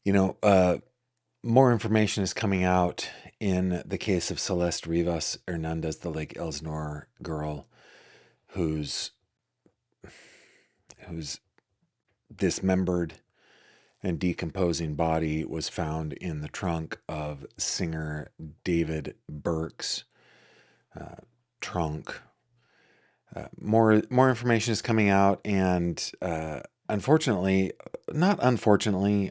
You know, more information is coming out in the case of Celeste Rivas Hernandez, the Lake Elsinore girl, whose whose dismembered and decomposing body was found in the trunk of singer David Burke's trunk. More information is coming out, and unfortunately, not unfortunately,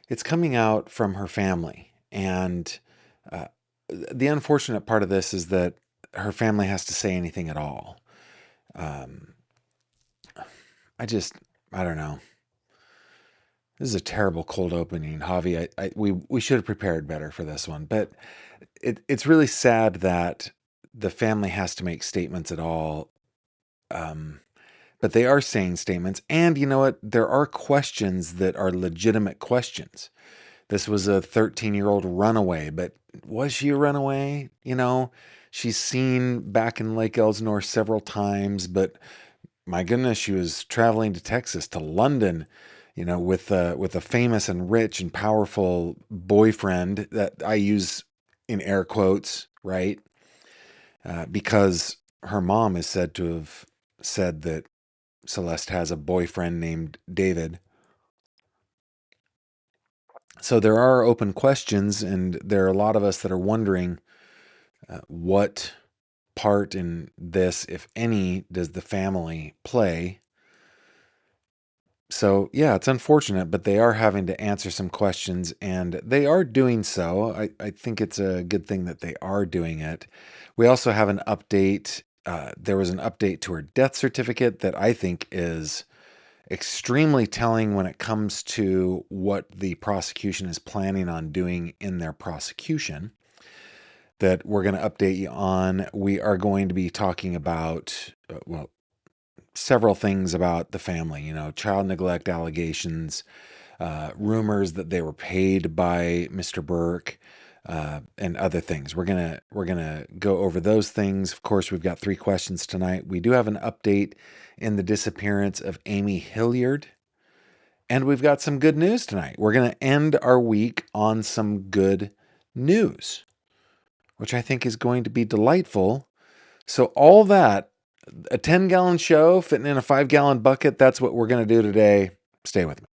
it's coming out from her family. And uh, the unfortunate part of this is that her family has to say anything at all. Um, I just, I don't know. This is a terrible cold opening, Javi. We should have prepared better for this one, but it's really sad that the family has to make statements at all. Um, but they are saying statements, and you know what? There are questions that are legitimate questions. This was a 13-year-old runaway, but was she a runaway? She's seen back in Lake Elsinore several times, but my goodness, she was traveling to Texas, to London, with a famous and rich and powerful boyfriend that I use in air quotes, right? Because her mom is said to have said that Celeste has a boyfriend named David. So there are open questions, and there are a lot of us that are wondering what part in this, if any, does the family play? So, yeah, it's unfortunate, but they are having to answer some questions, and they are doing so. I think it's a good thing that they are doing it. We also have an update. There was an update to her death certificate that I think is extremely telling when it comes to what the prosecution is planning on doing in their prosecution, that we're going to update you on. We are going to be talking about, several things about the family, child neglect allegations, rumors that they were paid by Mr. Burke, and other things. We're gonna go over those things. Of course, we've got 3 questions tonight. We do have an update in the disappearance of Amy Hilliard, and we've got some good news tonight. We're gonna end our week on some good news, which I think is going to be delightful. So all that, a 10-gallon show fitting in a 5-gallon bucket, that's what we're going to do today. Stay with me.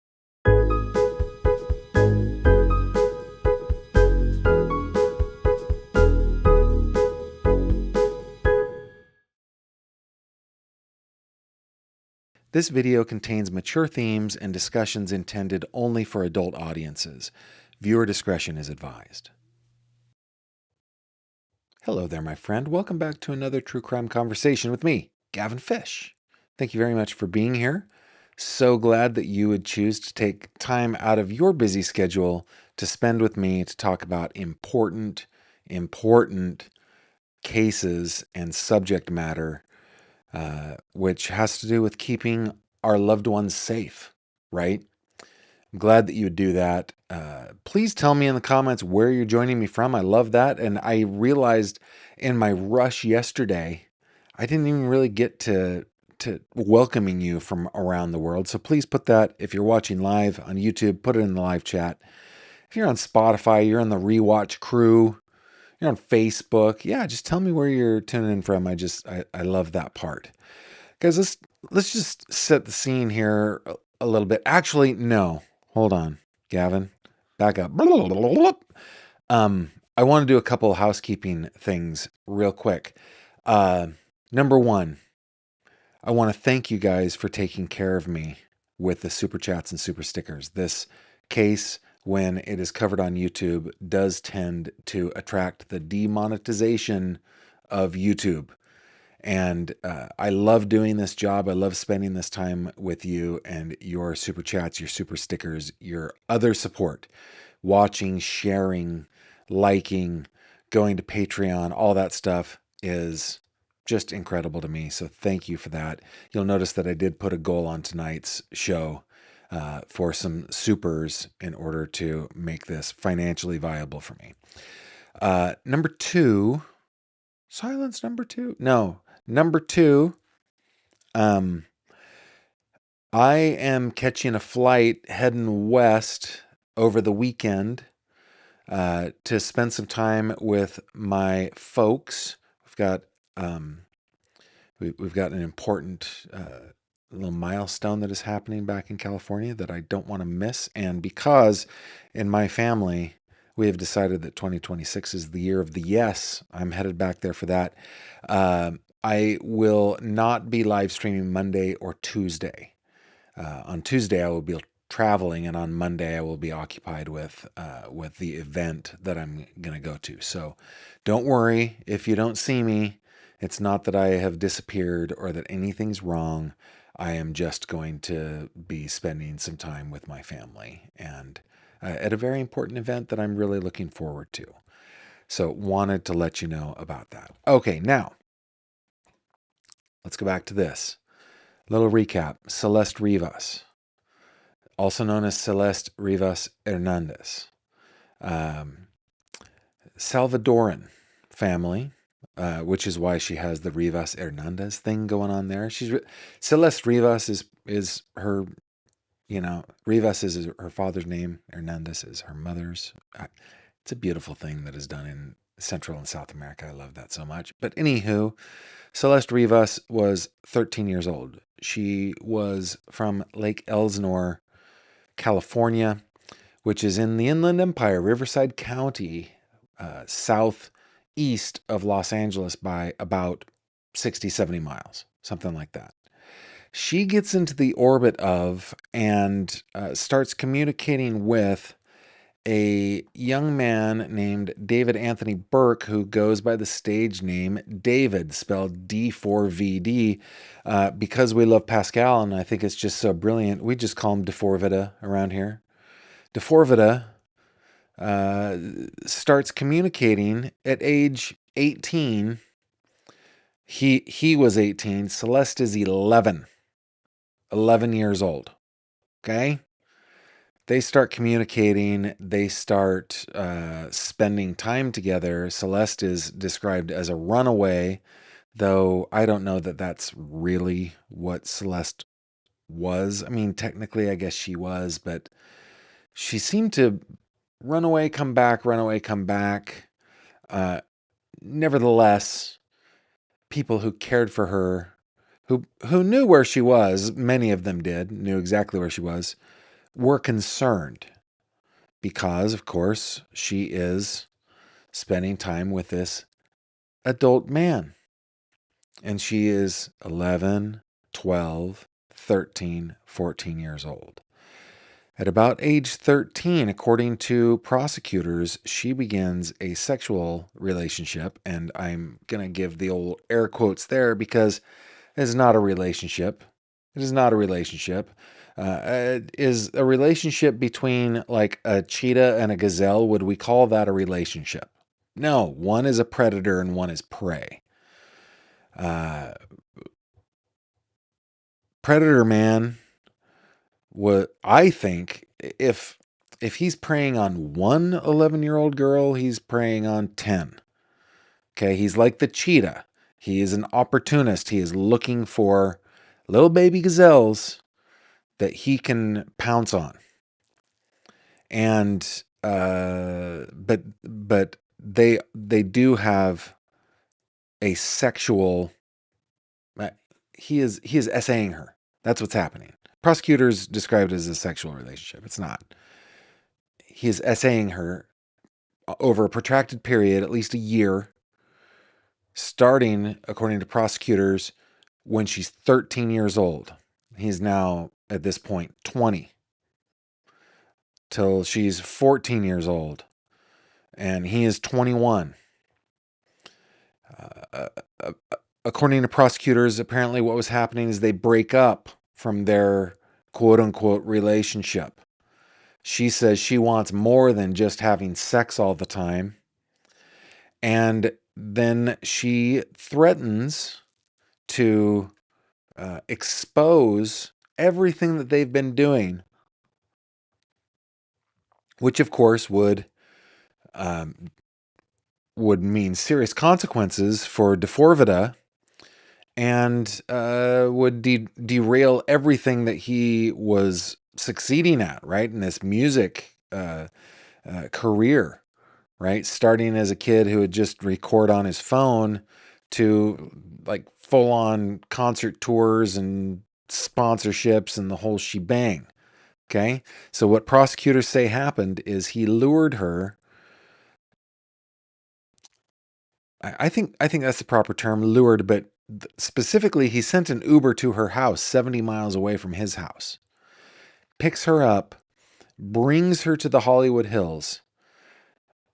This video contains mature themes and discussions intended only for adult audiences. Viewer discretion is advised. Hello there, my friend. Welcome back to another true crime conversation with me, Gavin Fish. Thank you very much for being here. So glad that you would choose to take time out of your busy schedule to spend with me to talk about important cases and subject matter, which has to do with keeping our loved ones safe, right? I'm glad that you would do that. Please tell me in the comments where you're joining me from. I love that. And I realized in my rush yesterday, I didn't even really get to welcoming you from around the world. So please put that, if you're watching live on YouTube, put it in the live chat. If you're on Spotify, you're in the rewatch crew, you're on Facebook, yeah, just tell me where you're tuning in from. I love that part. Guys, let's just set the scene here a little bit. Actually, no. Hold on, Gavin. Back up. I want to do a couple of housekeeping things real quick. Number one, I want to thank you guys for taking care of me with the super chats and super stickers. This case, when it is covered on YouTube, does tend to attract the demonetization of YouTube. And I love doing this job. I love spending this time with you, and your super chats, your super stickers, your other support, watching, sharing, liking, going to Patreon, all that stuff is just incredible to me. So thank you for that. You'll notice that I did put a goal on tonight's show for some supers in order to make this financially viable for me. Number two, silence number two. No, number two, I am catching a flight heading west over the weekend to spend some time with my folks. Um, we've got an important little milestone that is happening back in California that I don't want to miss. And because in my family, we have decided that 2026 is the year of the yes, I'm headed back there for that. I will not be live streaming Monday or Tuesday. On Tuesday, I will be traveling, and on Monday, I will be occupied with the event that I'm going to go to. So don't worry if you don't see me. It's not that I have disappeared or that anything's wrong. I am just going to be spending some time with my family and at a very important event that I'm really looking forward to. So wanted to let you know about that. Okay, now let's go back to this. Little recap. Celeste Rivas, also known as Celeste Rivas Hernandez. Salvadoran family, which is why she has the Rivas Hernandez thing going on there. Celeste Rivas is her, Rivas is her father's name. Hernandez is her mother's. It's a beautiful thing that is done in Central and South America. I love that so much. But anywho, Celeste Rivas was 13 years old. She was from Lake Elsinore, California, which is in the Inland Empire, Riverside County, southeast of Los Angeles by about 60, 70 miles, something like that. She gets into the orbit of and starts communicating with a young man named David Anthony Burke, who goes by the stage name David, spelled D4VD. Because we love Pascal, and I think it's just so brilliant, we just call him DeForvida around here. DeForvida starts communicating at age 18. He was 18. Celeste is 11 years old. Okay? They start communicating. They start spending time together. Celeste is described as a runaway, though I don't know that that's really what Celeste was. I mean, technically, I guess she was, but she seemed to run away, come back, run away, come back. Nevertheless, people who cared for her, who knew where she was, many of them knew exactly where she was, were concerned because, of course, she is spending time with this adult man. And she is 11, 12, 13, 14 years old. At about age 13, according to prosecutors, she begins a sexual relationship, and I'm going to give the old air quotes there because it is not a relationship. It is not a relationship. It is a relationship between like a cheetah and a gazelle. Would we call that a relationship? No, one is a predator and one is prey. Predator man, what I think, if he's preying on one 11-year-old girl, he's preying on 10. Okay, he's like the cheetah. He is an opportunist. He is looking for little baby gazelles that he can pounce on. And but they do have a sexual. He is essaying her. That's what's happening. Prosecutors described it as a sexual relationship. It's not. He is essaying her over a protracted period, at least a year, starting, according to prosecutors, when she's 13 years old. He's now, at this point, 20. Till she's 14 years old. And he is 21. According to prosecutors, apparently what was happening is they break up from their quote-unquote relationship. She says she wants more than just having sex all the time. And then she threatens to expose everything that they've been doing, which of course would mean serious consequences for DeForvida and would derail everything that he was succeeding at, right? In this music career, right? Starting as a kid who would just record on his phone to like full on concert tours and sponsorships and the whole shebang. Okay. So what prosecutors say happened is he lured her. I think that's the proper term, lured, but specifically he sent an Uber to her house 70 miles away from his house, picks her up, brings her to the Hollywood Hills.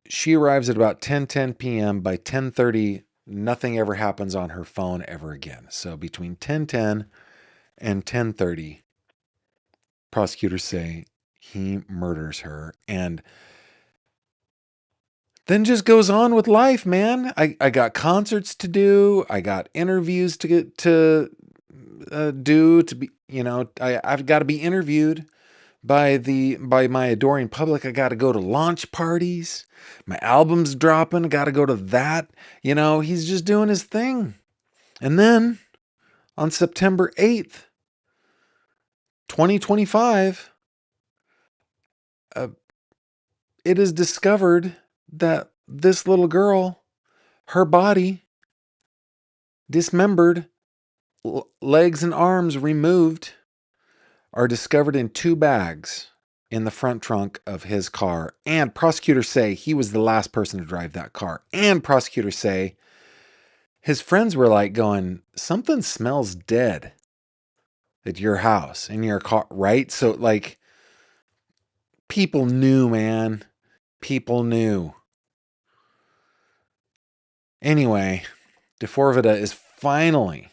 She arrives at about 10 p.m. By 10:30, nothing ever happens on her phone ever again. So between 10:10 and 10:30, prosecutors say he murders her and then just goes on with life, man. I got concerts to do. I got interviews to get to do to be, I've got to be interviewed by my adoring public. I got to go to launch parties. My album's dropping. I got to go to that. He's just doing his thing. And then on September 8th, 2025, it is discovered that this little girl, her body dismembered, legs and arms removed, are discovered in 2 bags in the front trunk of his car. And prosecutors say he was the last person to drive that car. And prosecutors say his friends were like going, something smells dead at your house, in your car, right? So like people knew, man. People knew. Anyway, DeForvida is finally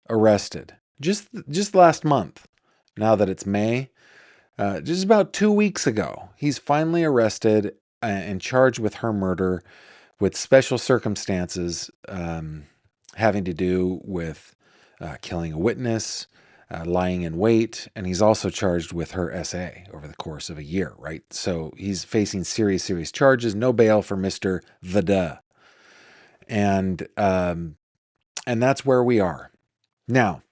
arrested. Just last month, now that it's May, just about 2 weeks ago, he's finally arrested and charged with her murder with special circumstances having to do with killing a witness, lying in wait, and he's also charged with her SA over the course of a year, right? So he's facing serious charges, no bail for Mr. Vida. And that's where we are. Now,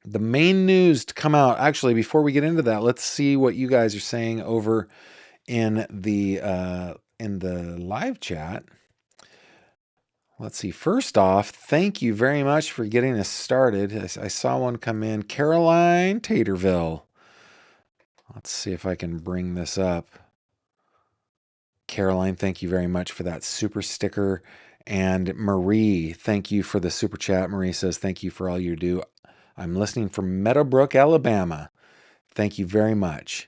the main news to come out, actually, before we get into that, let's see what you guys are saying over in the live chat. Let's see. First off, thank you very much for getting us started. I saw one come in. Caroline Taterville. Let's see if I can bring this up. Caroline, thank you very much for that super sticker. And Marie, thank you for the super chat. Marie says, thank you for all you do. I'm listening from Meadowbrook, Alabama. Thank you very much.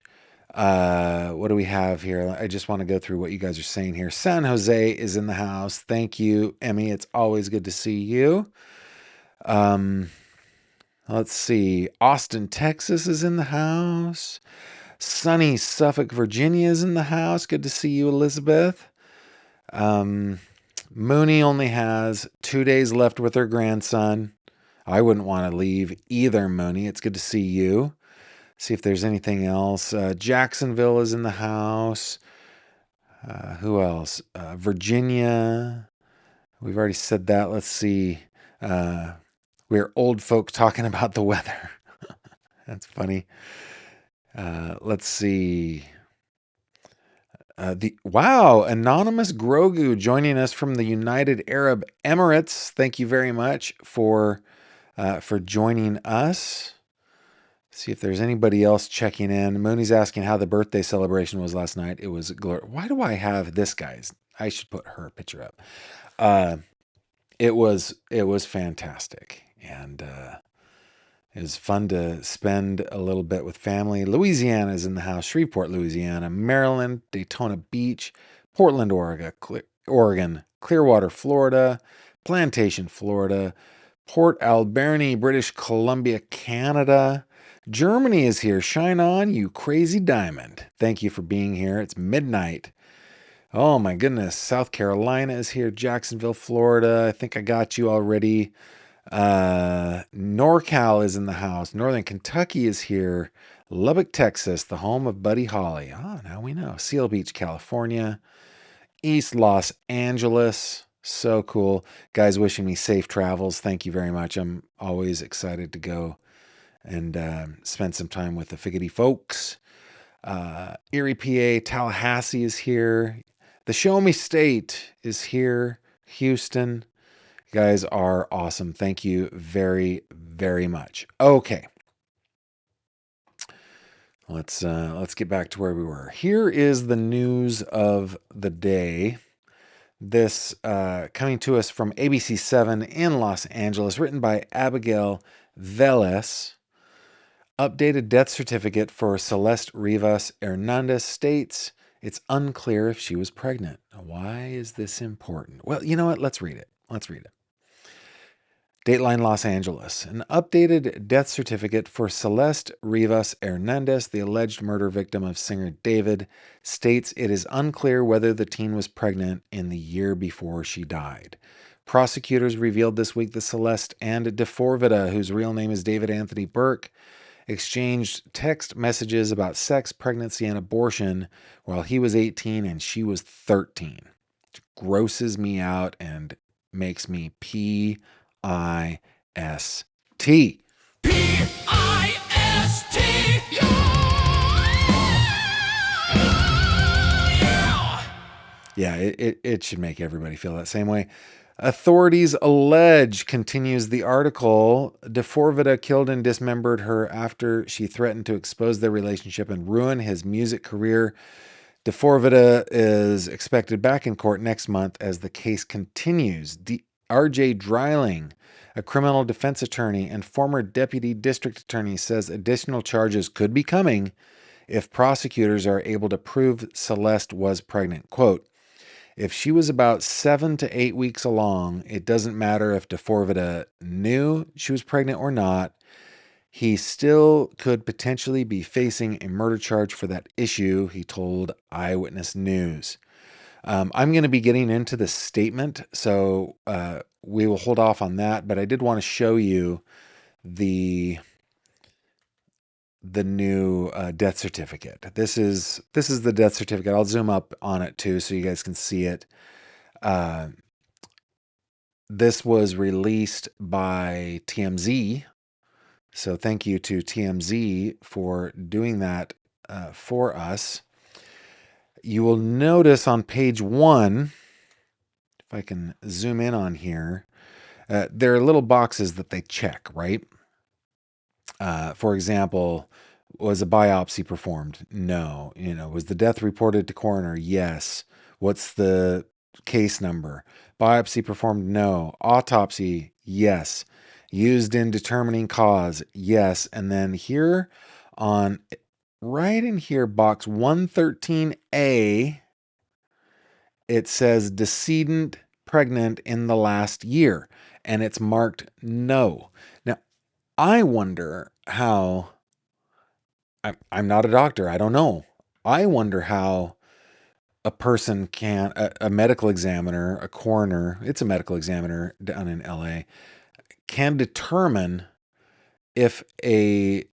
What do we have here? I just want to go through what you guys are saying here. San Jose is in the house. Thank you, Emmy. It's always good to see you. Let's see. Austin, Texas is in the house. Sunny Suffolk, Virginia is in the house. Good to see you, Elizabeth. Mooney only has 2 days left with her grandson. I wouldn't want to leave either, Mooney. It's good to see you. See if there's anything else. Jacksonville is in the house. Who else? Virginia. We've already said that. Let's see. We're old folk talking about the weather. That's funny. Let's see. Wow, Anonymous Grogu joining us from the United Arab Emirates. Thank you very much for joining us. See if there's anybody else checking in. Mooney's asking how the birthday celebration was last night. It was Why do I have this guy's? I should put her picture up. It was fantastic, and it was fun to spend a little bit with family. Louisiana is in the house. Shreveport, Louisiana, Maryland, Daytona Beach, Portland, Oregon, Clearwater, Florida, Plantation, Florida, Port Alberni, British Columbia, Canada. Germany is here. Shine on, you crazy diamond. Thank you for being here. It's midnight. Oh my goodness. South Carolina is here. Jacksonville, Florida. I think I got you already. NorCal is in the house. Northern Kentucky is here. Lubbock, Texas, the home of Buddy Holly. Oh, now we know. Seal Beach, California. East Los Angeles. So cool. Guys wishing me safe travels. Thank you very much. I'm always excited to go and spend some time with the Figgity folks. Erie, PA, Tallahassee is here. The Show Me State is here. Houston. You guys are awesome. Thank you very, very much. Okay. Let's get back to where we were. Here is the news of the day. This coming to us from ABC7 in Los Angeles, written by Abigail Velez. Updated death certificate for Celeste Rivas Hernandez states it's unclear if she was pregnant. Why is this important? Well, you know what? Let's read it. Dateline Los Angeles. An updated death certificate for Celeste Rivas Hernandez, the alleged murder victim of singer David, states it is unclear whether the teen was pregnant in the year before she died. Prosecutors revealed this week that Celeste and DeForvita, whose real name is David Anthony Burke, exchanged text messages about sex, pregnancy, and abortion while he was 18 and she was 13. It grosses me out and makes me PIST. PIST. Yeah, it should make everybody feel that same way. Authorities allege, continues the article, DeForvita killed and dismembered her after she threatened to expose their relationship and ruin his music career. DeForvita is expected back in court next month as the case continues. R.J. Dreiling, a criminal defense attorney and former deputy district attorney, says additional charges could be coming if prosecutors are able to prove Celeste was pregnant. Quote, if she was about 7 to 8 weeks along, it doesn't matter if DeForvita knew she was pregnant or not. He still could potentially be facing a murder charge for that issue, he told Eyewitness News. I'm going to be getting into the statement, so we will hold off on that, but I did want to show you the new death certificate. This is the death certificate. I'll zoom up on it too so you guys can see it. This was released by TMZ. So thank you to TMZ for doing that for us. You will notice on page 1, if I can zoom in on here, there are little boxes that they check, right? For example, was a biopsy performed? No. Was the death reported to coroner? Yes. What's the case number? Biopsy performed? No. Autopsy? Yes. Used in determining cause? Yes. And then here right in here, box 113A, it says decedent pregnant in the last year, and it's marked no. Now, I wonder how, I'm not a doctor, I don't know. I wonder how a person can, a medical examiner, a coroner, it's a medical examiner down in LA, can determine if a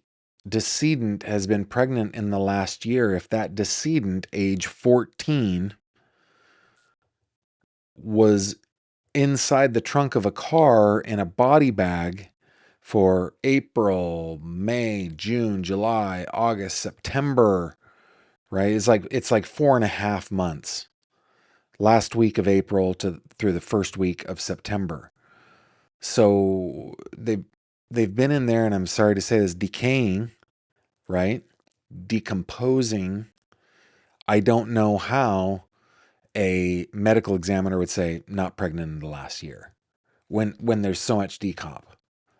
decedent has been pregnant in the last year, if that decedent, age 14, was inside the trunk of a car in a body bag for April, May, June, July, August, September, right? It's like 4.5 months. Last week of April through the first week of September. So they've been in there, and I'm sorry to say this, decaying, right? Decomposing. I don't know how a medical examiner would say not pregnant in the last year when there's so much decomp.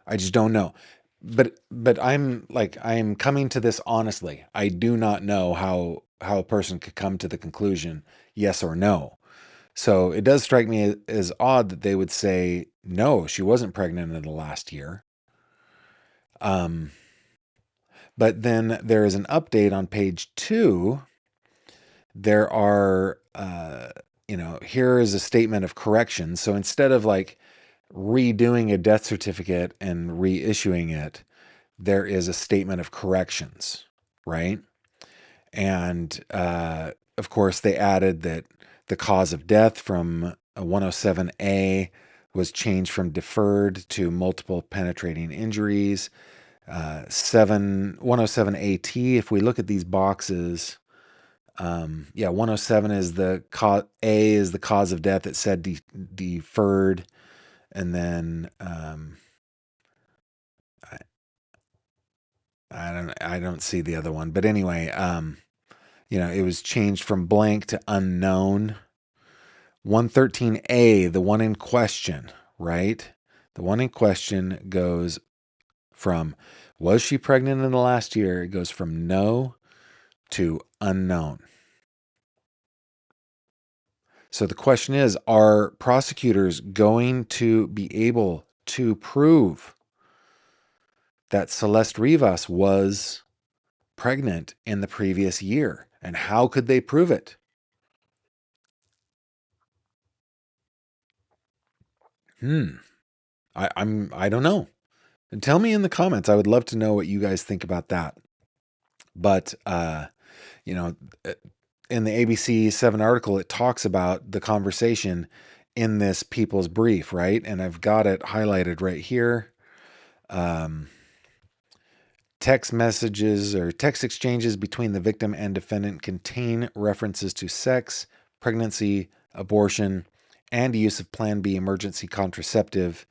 I just don't know. But I'm coming to this honestly. I do not know how a person could come to the conclusion yes or no. So it does strike me as odd that they would say no, she wasn't pregnant in the last year. But then there is an update on page 2. There are, here is a statement of correction. So instead of redoing a death certificate and reissuing it, there is a statement of corrections, right? And of course, they added that the cause of death from 107A was changed from deferred to multiple penetrating injuries. 107AT. If we look at these boxes, yeah, 107 is the cause. A is the cause of death. It said deferred, and then I don't see the other one, but anyway, it was changed from blank to unknown. 113A, the one in question, right? The one in question goes from, was she pregnant in the last year? It goes from no to unknown. So the question is, are prosecutors going to be able to prove that Celeste Rivas was pregnant in the previous year? And how could they prove it? I don't know. And tell me in the comments. I would love to know what you guys think about that. But you know, in the ABC 7 article, it talks about the conversation in this people's brief, right? And I've got it highlighted right here. Text messages or text exchanges between the victim and defendant contain references to sex, pregnancy, abortion, and use of Plan B emergency contraceptive.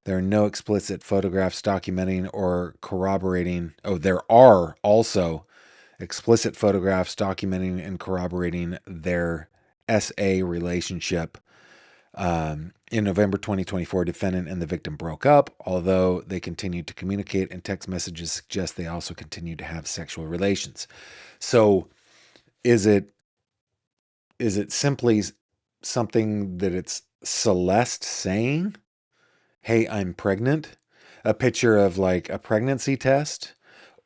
There are no explicit photographs documenting or corroborating. Oh, there are also explicit photographs documenting and corroborating their SA relationship. In November 2024, defendant and the victim broke up, although they continued to communicate, and text messages suggest they also continued to have sexual relations. So is it simply something that it's Celeste saying, hey, I'm pregnant? A picture of like a pregnancy test,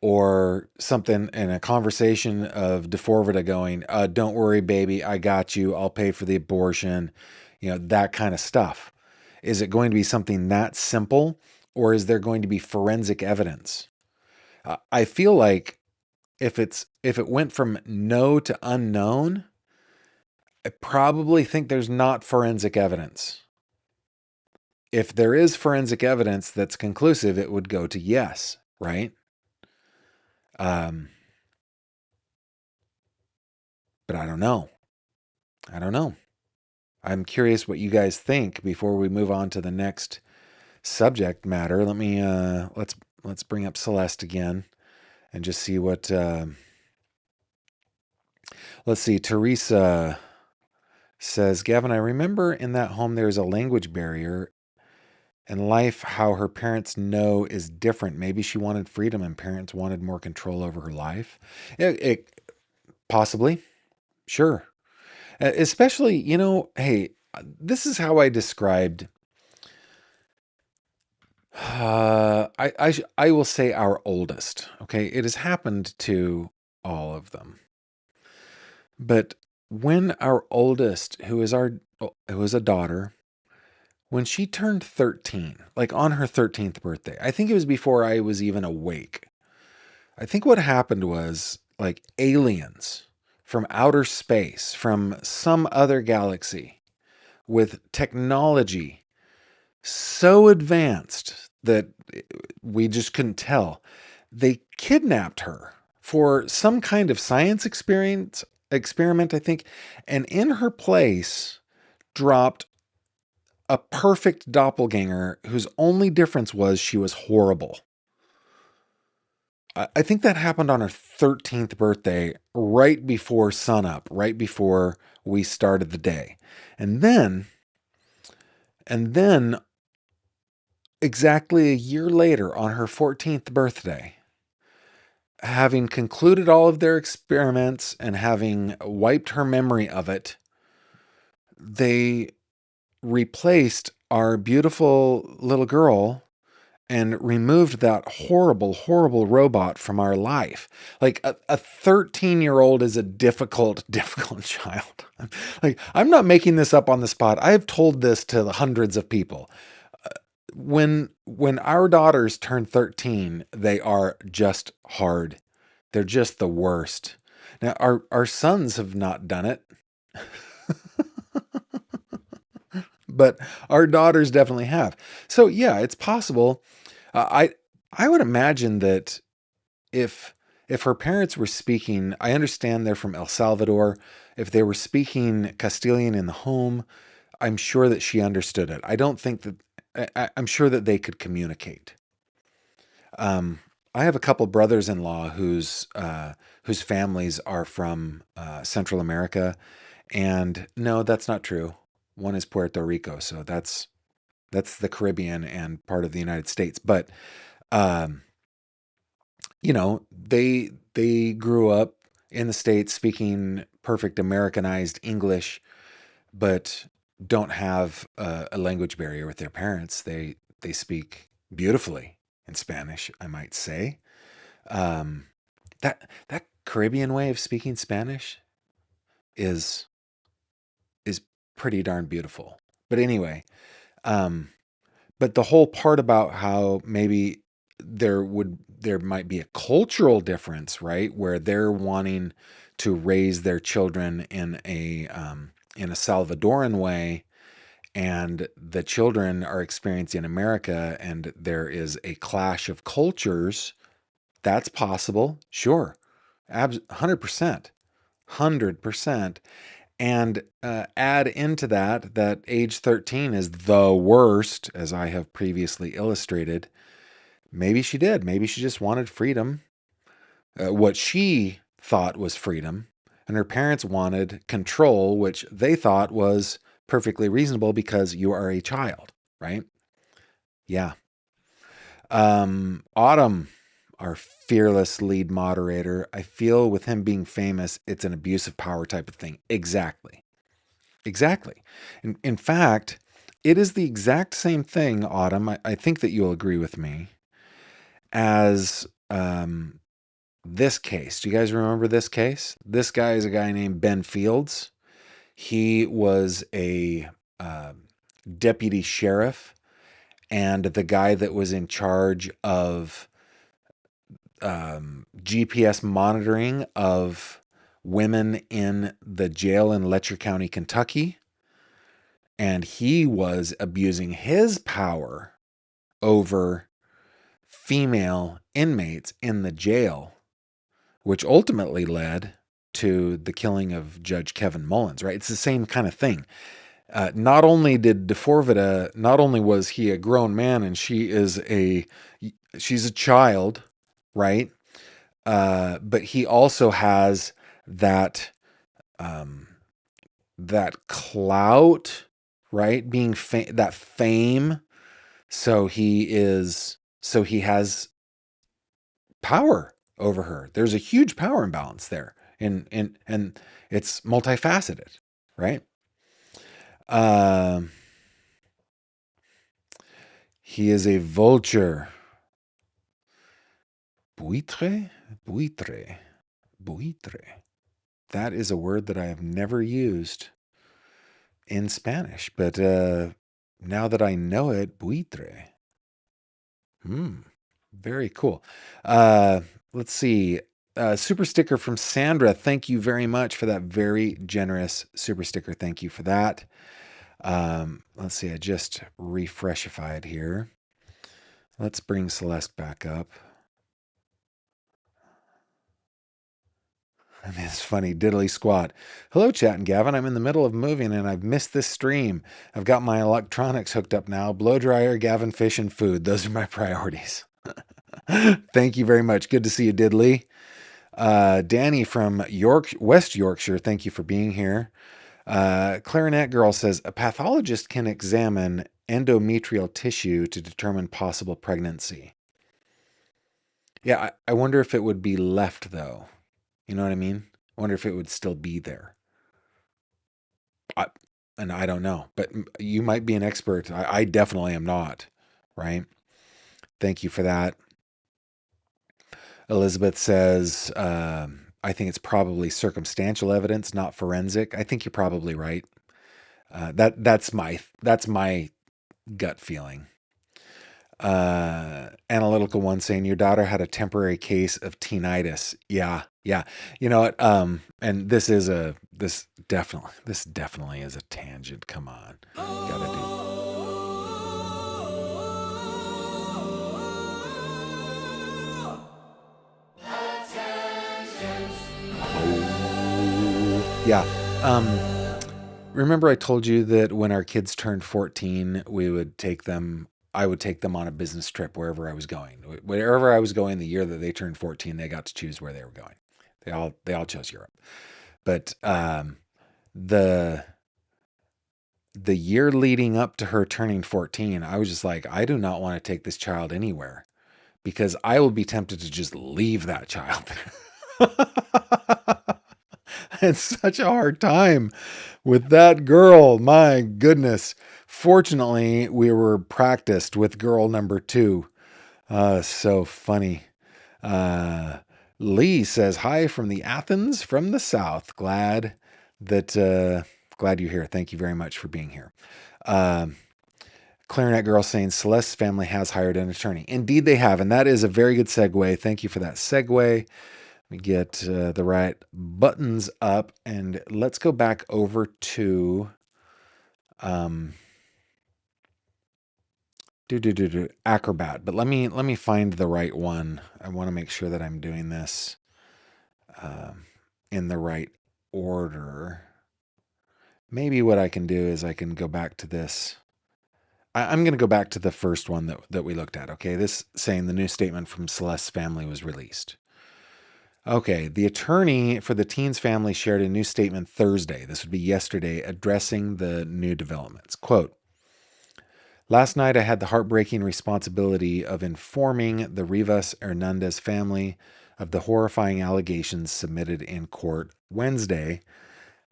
or something in a conversation of DeForvita going, don't worry, baby, I got you. I'll pay for the abortion. That kind of stuff. Is it going to be something that simple, or is there going to be forensic evidence? I feel like if it went from no to unknown, I probably think there's not forensic evidence. If there is forensic evidence that's conclusive, it would go to yes, right? But I don't know. I'm curious what you guys think before we move on to the next subject matter. Let me let's bring up Celeste again and just see what let's see. Teresa says, Gavin, I remember in that home there's a language barrier. In life, how her parents know is different. Maybe she wanted freedom and parents wanted more control over her life. It possibly, sure. Especially, hey, this is how I described. I will say our oldest. Okay, it has happened to all of them, but when our oldest, who is a daughter, when she turned 13, like on her 13th birthday, I think it was before I was even awake. I think what happened was like aliens from outer space, from some other galaxy, with technology so advanced that we just couldn't tell. They kidnapped her for some kind of science experiment, I think, and in her place dropped a perfect doppelganger whose only difference was she was horrible. I think that happened on her 13th birthday, right before sunup, right before we started the day. And then exactly a year later, on her 14th birthday, having concluded all of their experiments and having wiped her memory of it, they replaced our beautiful little girl and removed that horrible, horrible robot from our life. Like a 13-year-old is a difficult, difficult child. Like, I'm not making this up on the spot. I have told this to hundreds of people. When our daughters turn 13, they are just hard. They're just the worst. Now, our sons have not done it. But our daughters definitely have. So yeah, it's possible. I I would imagine that if if her parents were speaking, I understand they're from El Salvador. If they were speaking Castilian in the home, I'm sure that she understood it. I don't think that I'm sure that they could communicate. Um, I have a couple brothers-in-law whose families are from Central America, and no, that's not true. One is Puerto Rico, so that's the Caribbean and part of the United States. But um, they grew up in the States speaking perfect Americanized English, but don't have a language barrier with their parents. They speak beautifully in Spanish, I might say. Um, that Caribbean way of speaking Spanish is is pretty darn beautiful. But anyway, um, but the whole part about how maybe there might be a cultural difference, right, where they're wanting to raise their children in a Salvadoran way, and the children are experiencing America, and there is a clash of cultures. That's possible, sure, 100%, 100%. And add into that age 13 is the worst, as I have previously illustrated. Maybe she did. Maybe she just wanted freedom, what she thought was freedom. And her parents wanted control, which they thought was perfectly reasonable because you are a child, right? Yeah. Autumn, our fearless lead moderator, I feel with him being famous, it's an abuse of power type of thing. Exactly. Exactly. In fact, it is the exact same thing, Autumn. I think that you'll agree with me, as this case. Do you guys remember this case? This guy is a guy named Ben Fields. He was a deputy sheriff and the guy that was in charge of GPS monitoring of women in the jail in Letcher County, Kentucky. And he was abusing his power over female inmates in the jail, which ultimately led to the killing of Judge Kevin Mullins, right? It's the same kind of thing. Not only did DeForvita, not only was he a grown man and she's a child, right? But he also has that, that clout, right? Being that fame. So he has power over her. There's a huge power imbalance there. And it's multifaceted, right? Um, he is a vulture. Buitre? Buitre. Buitre. That is a word that I have never used in Spanish, but now that I know it, buitre. Very cool. Let's see. Super sticker from Sandra. Thank you very much for that very generous super sticker. Thank you for that. Let's see. I just refreshified here. Let's bring Celeste back up. I mean, it's funny. Diddly squat. Hello, Chat and Gavin. I'm in the middle of moving and I've missed this stream. I've got my electronics hooked up now. Blow dryer, Gavin, fish, and food. Those are my priorities. Thank you very much. Good to see you, Diddly. Danny from West Yorkshire, thank you for being here. Clarinet Girl says, a pathologist can examine endometrial tissue to determine possible pregnancy. Yeah, I wonder if it would be left, though. You know what I mean? I wonder if it would still be there. And I don't know, but you might be an expert. I definitely am not, right? Thank you for that. Elizabeth says, I think it's probably circumstantial evidence, not forensic. I think you're probably right. That's my gut feeling. Analytical one saying your daughter had a temporary case of tinnitus. Yeah. You know what? And this definitely is a tangent. Come on, gotta do. Yeah. Um, Remember I told you that when our kids turned 14, I would take them on a business trip wherever I was going. Wherever I was going the year that they turned 14, they got to choose where they were going. They all chose Europe. But the the year leading up to her turning 14, I was just like, I do not want to take this child anywhere because I will be tempted to just leave that child. It's such a hard time with that girl. My goodness. Fortunately, we were practiced with girl number two. So funny. Uh, Lee says, hi from the Athens from the South. Glad you're here. Thank you very much for being here. Um, Clarinet Girl saying Celeste's family has hired an attorney. Indeed, they have. And that is a very good segue. Thank you for that segue. Let me get the right buttons up and let's go back over to um, Acrobat. But let me find the right one. I want to make sure that I'm doing this in the right order. Maybe what I can do is I can go back to this. I'm going to go back to the first one that we looked at. Okay, this saying the new statement from Celeste's family was released. Okay, the attorney for the teen's family shared a new statement Thursday. This would be yesterday, addressing the new developments. Quote, last night I had the heartbreaking responsibility of informing the Rivas Hernandez family of the horrifying allegations submitted in court Wednesday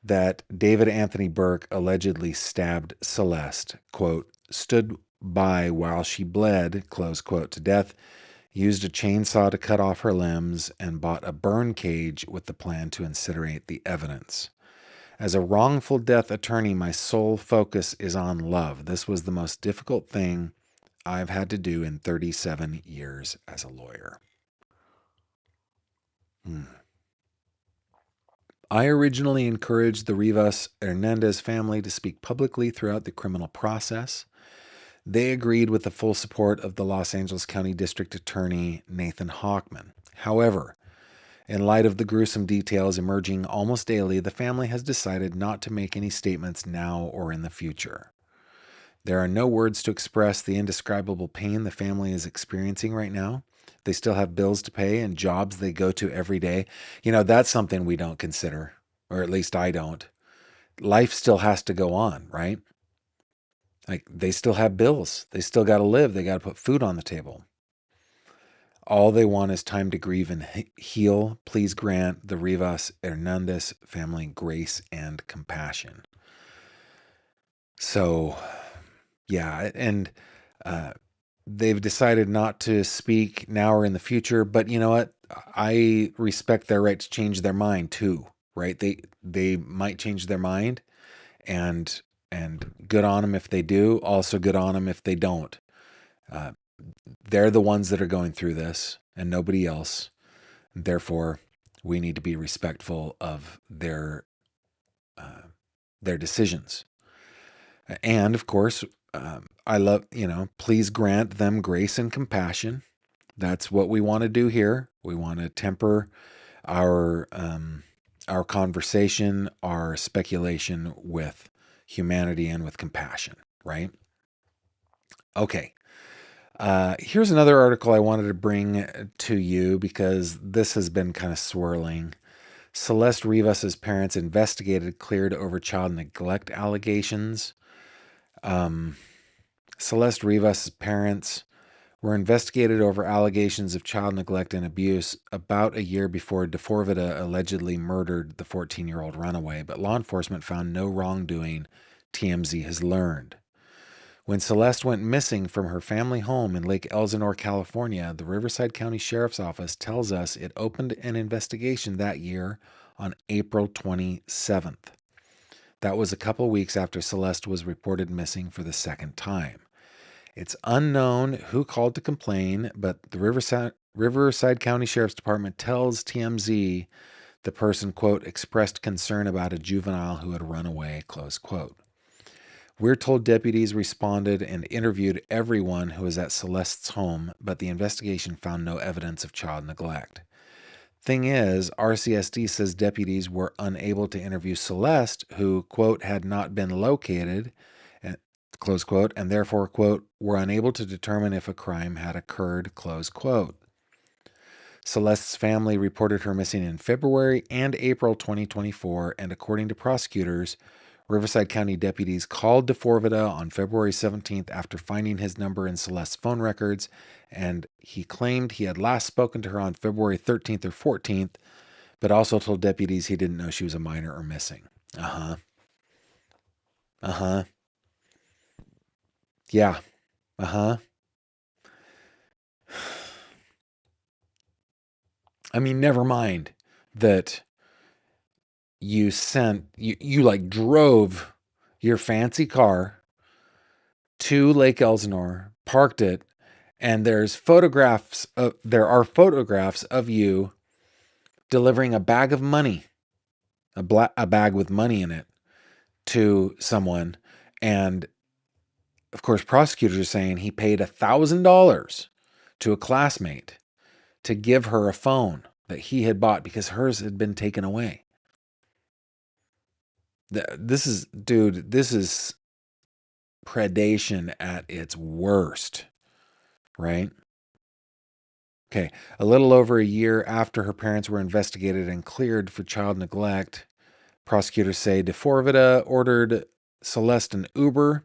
that David Anthony Burke allegedly stabbed Celeste, quote, stood by while she bled, close quote, to death, used a chainsaw to cut off her limbs, and bought a burn cage with the plan to incinerate the evidence. As a wrongful death attorney, my sole focus is on love. This was the most difficult thing I've had to do in 37 years as a lawyer. I originally encouraged the Rivas Hernandez family to speak publicly throughout the criminal process. They agreed with the full support of the Los Angeles County District Attorney Nathan Hochman. However, in light of the gruesome details emerging almost daily, the family has decided not to make any statements now or in the future. There are no words to express the indescribable pain the family is experiencing right now. They still have bills to pay and jobs they go to every day. That's something we don't consider, or at least I don't. Life still has to go on, right? Like they still have bills. They still got to live. They got to put food on the table. All they want is time to grieve and heal. Please grant the Rivas Hernandez family grace and compassion. So, yeah, and they've decided not to speak now or in the future. But you know what? I respect their right to change their mind too, right? They might change their mind, and good on them if they do. Also, good on them if they don't. Uh, they're the ones that are going through this, and nobody else. Therefore, we need to be respectful of their decisions. And of course, I love, please grant them grace and compassion. That's what we want to do here. We want to temper our our conversation, our speculation with humanity and with compassion, right? Okay. Here's another article I wanted to bring to you because this has been kind of swirling. Celeste Rivas's parents investigated, cleared over child neglect allegations. Celeste Rivas's parents were investigated over allegations of child neglect and abuse about a year before DeForvita allegedly murdered the 14-year-old runaway, but law enforcement found no wrongdoing, TMZ has learned. When Celeste went missing from her family home in Lake Elsinore, California, the Riverside County Sheriff's Office tells us it opened an investigation that year on April 27th. That was a couple weeks after Celeste was reported missing for the second time. It's unknown who called to complain, but the Riverside County Sheriff's Department tells TMZ the person, quote, expressed concern about a juvenile who had run away, close quote. We're told deputies responded and interviewed everyone who was at Celeste's home, but the investigation found no evidence of child neglect. Thing is, RCSD says deputies were unable to interview Celeste, who, quote, had not been located, close quote, and therefore, quote, were unable to determine if a crime had occurred, close quote. Celeste's family reported her missing in February and April 2024, and according to prosecutors, Riverside County deputies called DeForvida on February 17th after finding his number in Celeste's phone records, and he claimed he had last spoken to her on February 13th or 14th, but also told deputies he didn't know she was a minor or missing. Uh-huh. Uh-huh. Yeah. Uh-huh. I mean, never mind that you like drove your fancy car to Lake Elsinore, parked it, and there are photographs of you delivering a bag of money, a bag with money in it, to someone. And of course, prosecutors are saying he paid $1,000 to a classmate to give her a phone that he had bought because hers had been taken away. This is predation at its worst, right? Okay, a little over a year after her parents were investigated and cleared for child neglect, prosecutors say DeForvida ordered Celeste an Uber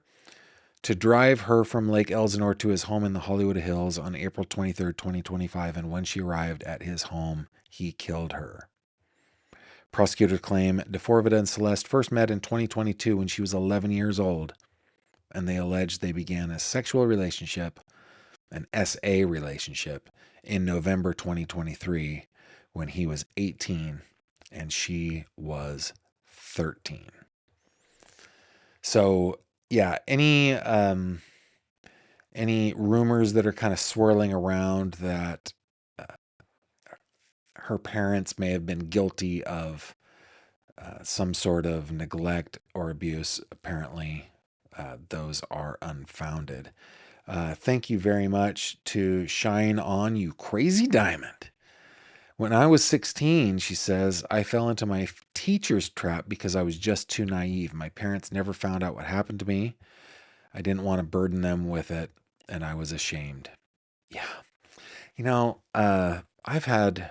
to drive her from Lake Elsinore to his home in the Hollywood Hills on April 23rd, 2025, and when she arrived at his home, he killed her. Prosecutors claim DeForvida and Celeste first met in 2022 when she was 11 years old, and they allege they began a sexual relationship, an SA relationship, in November 2023 when he was 18 and she was 13. So, yeah, any rumors that are kind of swirling around that her parents may have been guilty of some sort of neglect or abuse, apparently those are unfounded. Thank you very much to Shine On, You Crazy Diamond. When I was 16, she says, I fell into my teacher's trap because I was just too naive. My parents never found out what happened to me. I didn't want to burden them with it, and I was ashamed. Yeah. I've had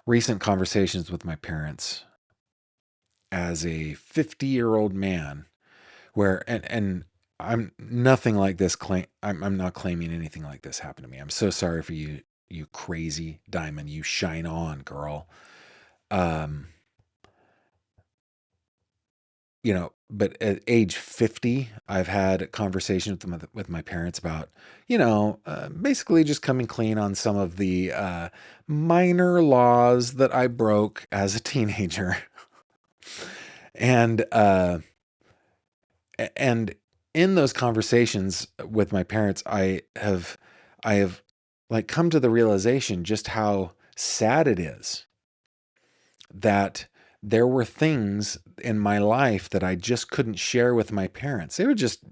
recent conversations with my parents as a 50-year-old man where, and I'm nothing like this I'm not claiming anything like this happened to me. I'm so sorry for you, you crazy diamond, you shine on girl. But at age 50, I've had conversations with my parents about, basically just coming clean on some of the minor laws that I broke as a teenager. And and in those conversations with my parents, I have like come to the realization just how sad it is that there were things in my life that I just couldn't share with my parents. They were just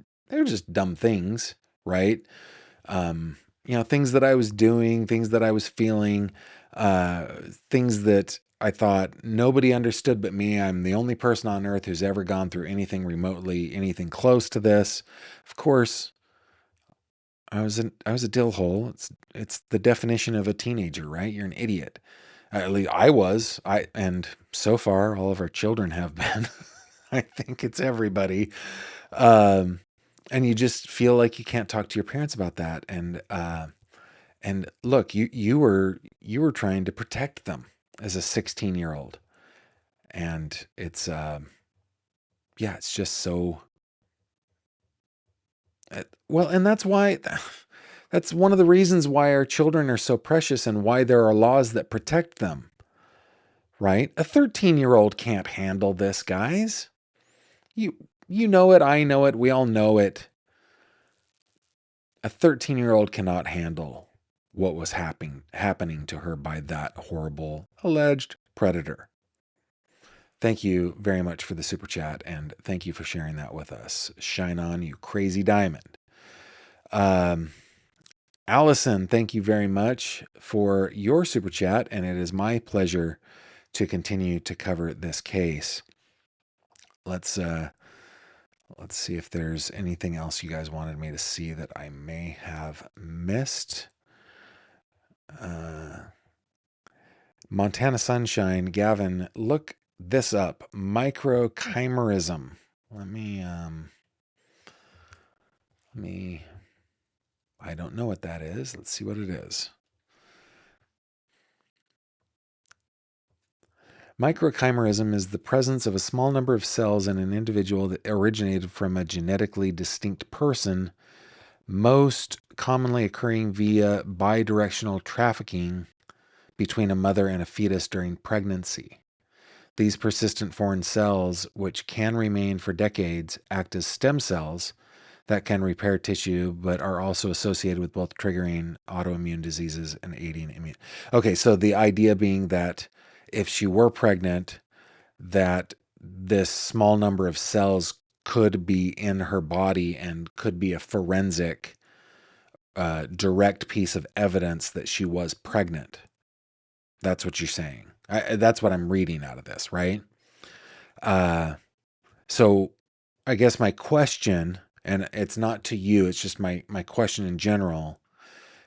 dumb things, right? Things that I was doing, things that I was feeling, things that I thought nobody understood but me. I'm the only person on earth who's ever gone through anything remotely, anything close to this. Of course, I was a dill hole. It's the definition of a teenager, right? You're an idiot. At least I was. And so far all of our children have been. I think it's everybody. Um, and you just feel like you can't talk to your parents about that. And look, you were trying to protect them as a 16-year-old. And it's yeah, it's just so well, and that's one of the reasons why our children are so precious and why there are laws that protect them. Right? A 13-year-old can't handle this, guys. You you know it, I know it, we all know it. A 13-year-old cannot handle what was happening to her by that horrible alleged predator. Thank you very much for the super chat, and thank you for sharing that with us. Shine on, you crazy diamond. Allison, thank you very much for your super chat, and it is my pleasure to continue to cover this case. Let's see if there's anything else you guys wanted me to see that I may have missed. Montana Sunshine, Gavin, look this up. Microchimerism. Let me, I don't know what that is. Let's see what it is. Microchimerism is the presence of a small number of cells in an individual that originated from a genetically distinct person, most commonly occurring via bidirectional trafficking between a mother and a fetus during pregnancy. These persistent foreign cells, which can remain for decades, act as stem cells that can repair tissue, but are also associated with both triggering autoimmune diseases and aiding immune. Okay, so the idea being that if she were pregnant, that this small number of cells could be in her body and could be a forensic direct piece of evidence that she was pregnant. That's what you're saying. That's what I'm reading out of this, right? So I guess my question, and it's not to you, it's just my question in general,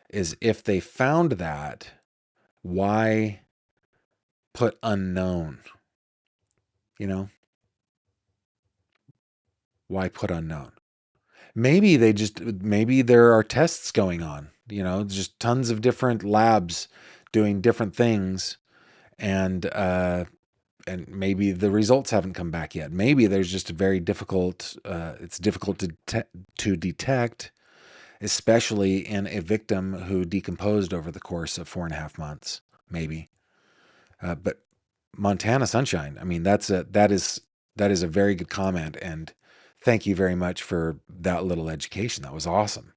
is if they found that, why put unknown? You know, why put unknown? Maybe maybe there are tests going on, just tons of different labs doing different things, and maybe the results haven't come back yet. Maybe there's just a very difficult, it's difficult to detect, especially in a victim who decomposed over the course of 4.5 months, maybe. But Montana Sunshine, I mean, that is a very good comment, and thank you very much for that little education. That was awesome.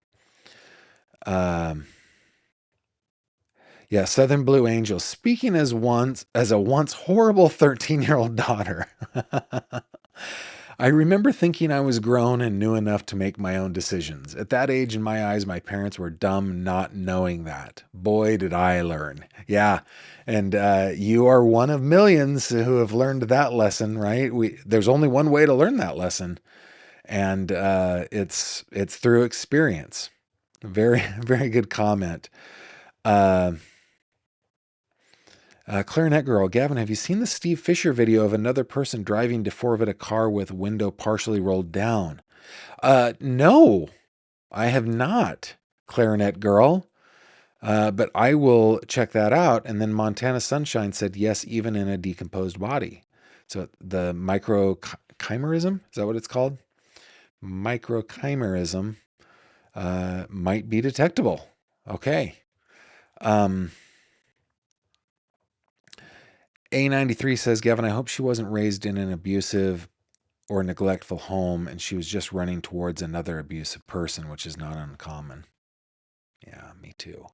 Yeah, Southern Blue Angel. Speaking as a once horrible 13-year-old daughter. I remember thinking I was grown and knew enough to make my own decisions. At that age, in my eyes, my parents were dumb not knowing that. Boy, did I learn. Yeah, and you are one of millions who have learned that lesson, right? There's only one way to learn that lesson, and it's through experience. Very, very good comment. Clarinet Girl, Gavin, have you seen the Steve Fisher video of another person driving to forfeit a car with window partially rolled down? No, I have not, Clarinet Girl. But I will check that out. And then Montana Sunshine said yes, even in a decomposed body. So the microchimerism, is that what it's called? Microchimerism might be detectable. Okay. A93 says, Gavin, I hope she wasn't raised in an abusive or neglectful home and she was just running towards another abusive person, which is not uncommon. Yeah, me too.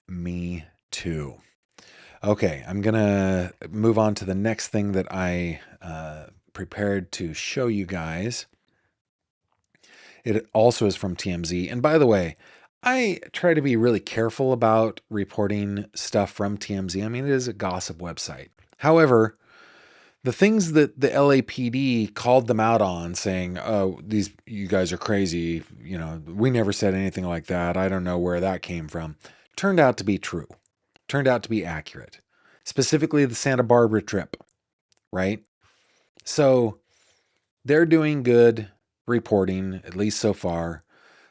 Me too. Okay, I'm going to move on to the next thing that I prepared to show you guys. It also is from TMZ. And by the way, I try to be really careful about reporting stuff from TMZ. I mean, it is a gossip website. However, the things that the LAPD called them out on, saying, "Oh, you guys are crazy. We never said anything like that. I don't know where that came from," turned out to be true. Turned out to be accurate. Specifically, the Santa Barbara trip, right? So they're doing good reporting, at least so far.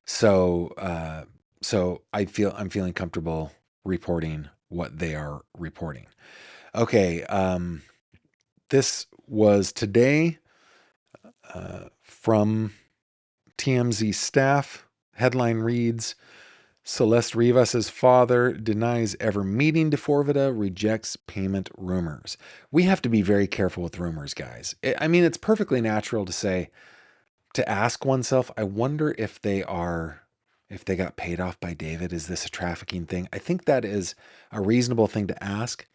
So I'm feeling comfortable reporting what they are reporting. Okay, this was today from TMZ staff. Headline reads, Celeste Rivas' father denies ever meeting DeForvita, rejects payment rumors. We have to be very careful with rumors, guys. I mean, it's perfectly natural to ask oneself, I wonder if they got paid off by David. Is this a trafficking thing? I think that is a reasonable thing to ask.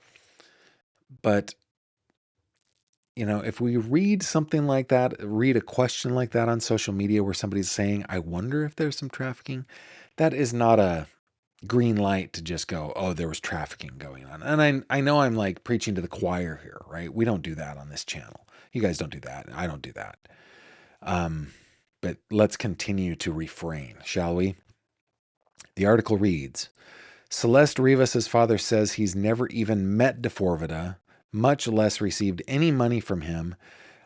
But if we read something like that, read a question like that on social media where somebody's saying, I wonder if there's some trafficking, that is not a green light to just go, oh, there was trafficking going on. And I know I'm like preaching to the choir here, right? We don't do that on this channel. You guys don't do that. I don't do that. But let's continue to refrain, shall we? The article reads, Celeste Rivas' father says he's never even met DeForvita, much less received any money from him.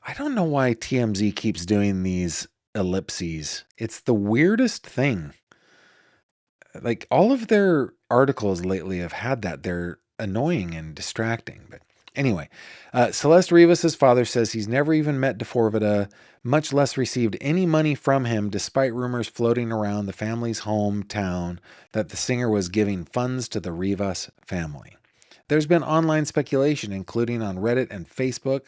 I don't know why TMZ keeps doing these ellipses. It's the weirdest thing. Like, all of their articles lately have had that. They're annoying and distracting. But anyway, Celeste Rivas' father says he's never even met DeForvita, much less received any money from him, despite rumors floating around the family's hometown that the singer was giving funds to the Rivas family. There's been online speculation, including on Reddit and Facebook,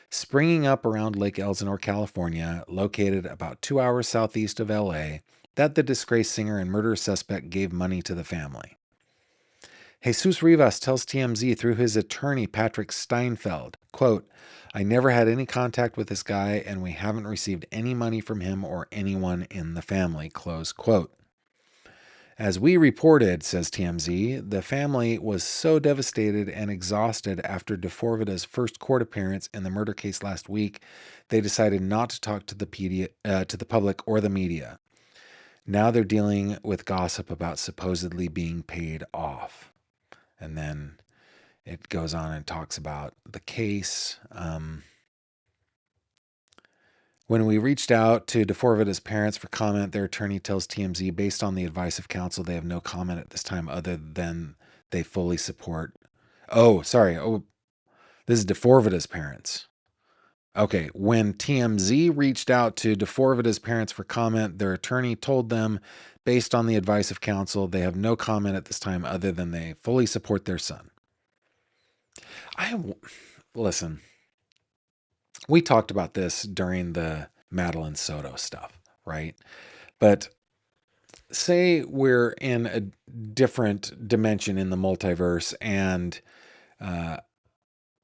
springing up around Lake Elsinore, California, located about 2 hours southeast of LA, that the disgraced singer and murder suspect gave money to the family. Jesus Rivas tells TMZ through his attorney, Patrick Steinfeld, quote, I never had any contact with this guy and we haven't received any money from him or anyone in the family, close quote. As we reported, says TMZ, the family was so devastated and exhausted after DeForvita's first court appearance in the murder case last week, they decided not to talk to the public or the media. Now they're dealing with gossip about supposedly being paid off. And then it goes on and talks about the case. When we reached out to DeForvita's parents for comment, their attorney tells TMZ, based on the advice of counsel, they have no comment at this time other than they fully support. Oh, sorry. Oh, this is DeForvita's parents. Okay, when TMZ reached out to DeForvita's parents for comment, their attorney told them, based on the advice of counsel, they have no comment at this time other than they fully support their son. Listen, we talked about this during the Madeline Soto stuff, right? But say we're in a different dimension in the multiverse and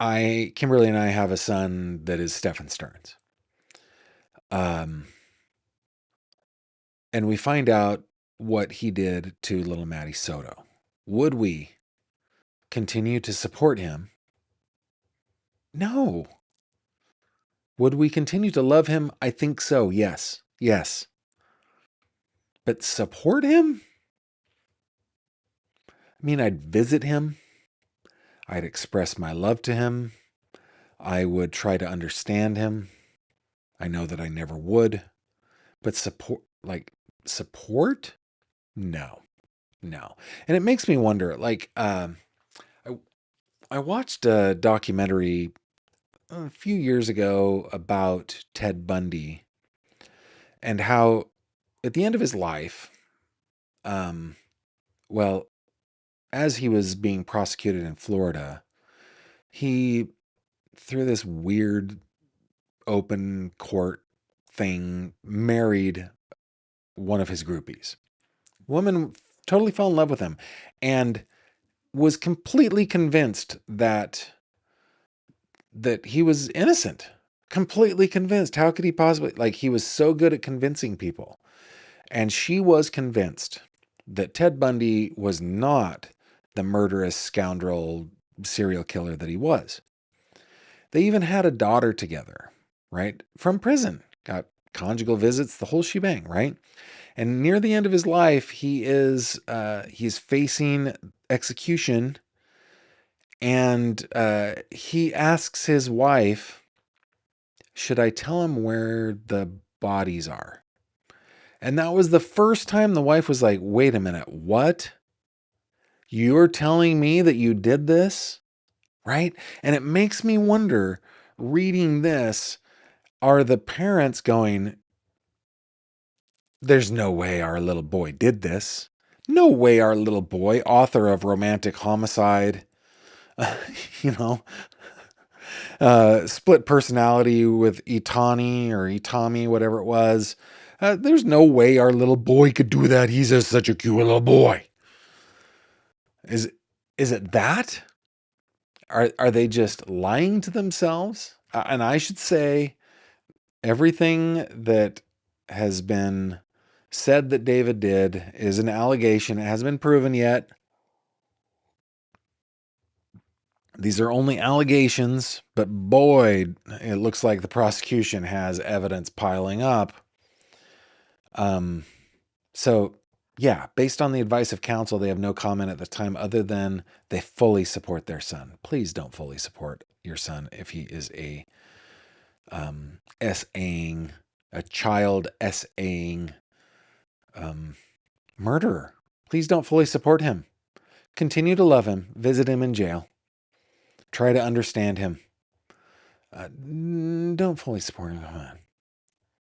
Kimberly and I have a son that is Stephen Stearns. And we find out what he did to little Maddie Soto. Would we continue to support him? No. Would we continue to love him? I think so. Yes. Yes. But support him? I mean, I'd visit him. I'd express my love to him. I would try to understand him. I know that I never would. But support? No. And it makes me wonder, I watched a documentary a few years ago about Ted Bundy and how at the end of his life, as he was being prosecuted in Florida, he, through this weird open court thing, married one of his groupies. Woman totally fell in love with him and was completely convinced that he was innocent. Completely convinced. How could he possibly? He was so good at convincing people. And she was convinced that Ted Bundy was not the murderous scoundrel serial killer that he was. They even had a daughter together, right? From prison. Got conjugal visits, the whole shebang, right? And near the end of his life, he's facing execution, and he asks his wife, should I tell him where the bodies are? And that was the first time the wife was like, wait a minute, what? You're telling me that you did this? Right? And it makes me wonder, reading this, are the parents going, there's no way our little boy did this. No way our little boy, author of Romantic Homicide, split personality with Itami, whatever it was. There's no way our little boy could do that. He's just such a cute little boy. Is it that? Are they just lying to themselves? And I should say everything that has been said that David did is an allegation. It hasn't been proven yet. These are only allegations, but boy, it looks like the prosecution has evidence piling up. So, yeah, based on the advice of counsel, they have no comment at the time other than they fully support their son. Please don't fully support your son if he is a SAing, a child SAing murderer. Please don't fully support him. Continue to love him. Visit him in jail. Try to understand him. Don't fully support him. Come on.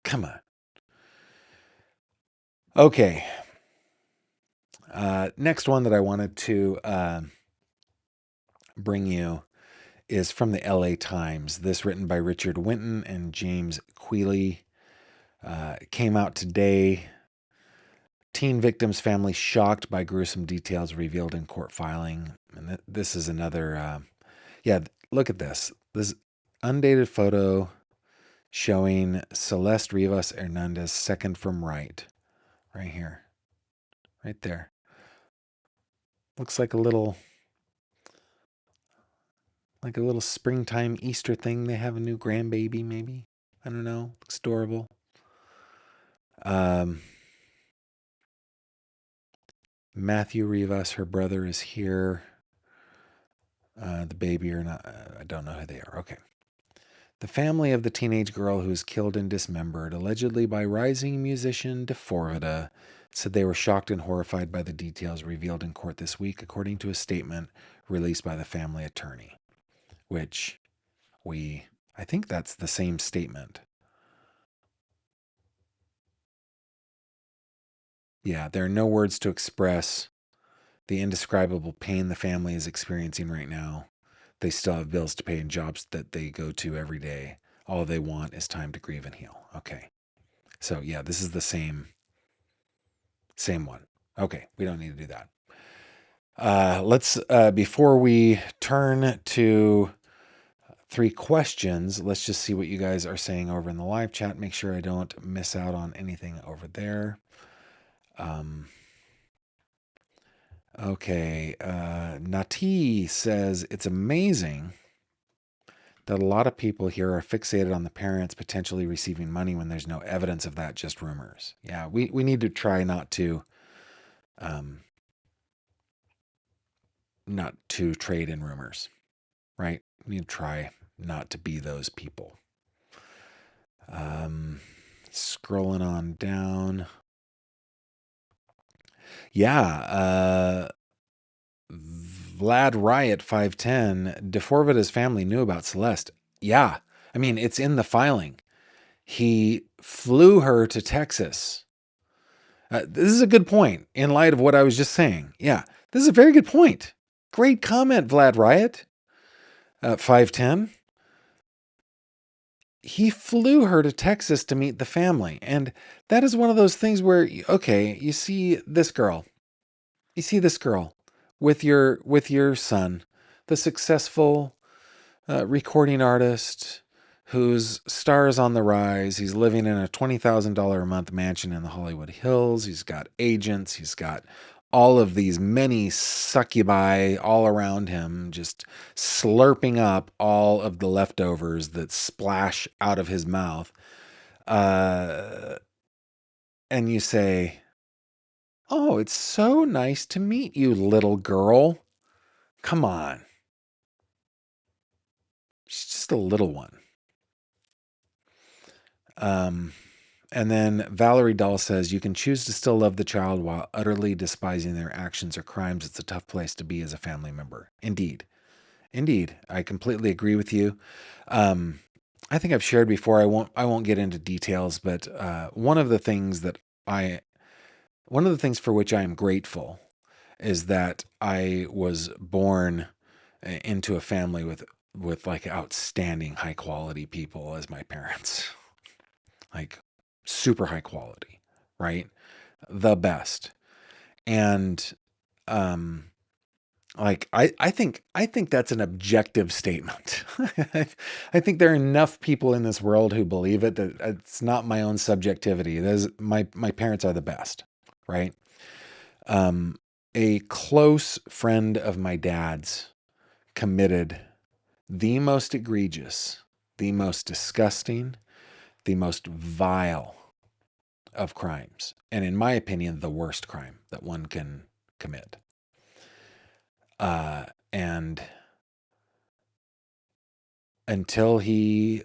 Come on. Okay. Next one that I wanted to bring you is from the LA Times. This written by Richard Winton and James Quealy. Came out today. Teen victim's family shocked by gruesome details revealed in court filing. And this is another, yeah, look at this. This undated photo showing Celeste Rivas Hernandez, second from right here, right there. Looks like a little springtime Easter thing. They have a new grandbaby, maybe. I don't know. Looks adorable. Matthew Rivas, her brother, is here. The baby or not, I don't know who they are. Okay. The family of the teenage girl who was killed and dismembered, allegedly by rising musician DeForvida, said they were shocked and horrified by the details revealed in court this week, according to a statement released by the family attorney, which I think that's the same statement. Yeah, there are no words to express the indescribable pain the family is experiencing right now. They still have bills to pay and jobs that they go to every day. All they want is time to grieve and heal. Okay. So, yeah, this is the same one. Okay, we don't need to do that. Let's, before we turn to 3 questions, let's just see what you guys are saying over in the live chat. Make sure I don't miss out on anything over there. Okay, Nati says, it's amazing that a lot of people here are fixated on the parents potentially receiving money when there's no evidence of that, just rumors. Yeah, we need to try not to trade in rumors, right? We need to try not to be those people. Scrolling on down. Yeah, Vlad Riot 510, DeForvida's family knew about Celeste. Yeah, I mean, it's in the filing. He flew her to Texas. This is a good point in light of what I was just saying. Yeah, this is a very good point. Great comment, Vlad Riot 510. He flew her to Texas to meet the family. And that is one of those things where, okay, you see this girl. You see this girl with your son, the successful recording artist whose star is on the rise. He's living in a $20,000 a month mansion in the Hollywood Hills. He's got agents. He's got all of these many succubi all around him, just slurping up all of the leftovers that splash out of his mouth. And you say, oh, it's so nice to meet you, little girl. Come on. She's just a little one. And then Valerie Dahl says, you can choose to still love the child while utterly despising their actions or crimes. It's a tough place to be as a family member. Indeed. I completely agree with you. I think I've shared before, I won't get into details, but one of the things for which I am grateful is that I was born into a family with like outstanding high quality people as my parents. Like super high quality, right? The best. And Like I think that's an objective statement. I think there are enough people in this world who believe it that it's not my own subjectivity. My parents are the best, right? Um, a close friend of my dad's committed the most egregious, the most disgusting, the most vile of crimes, and in my opinion, the worst crime that one can commit. And until he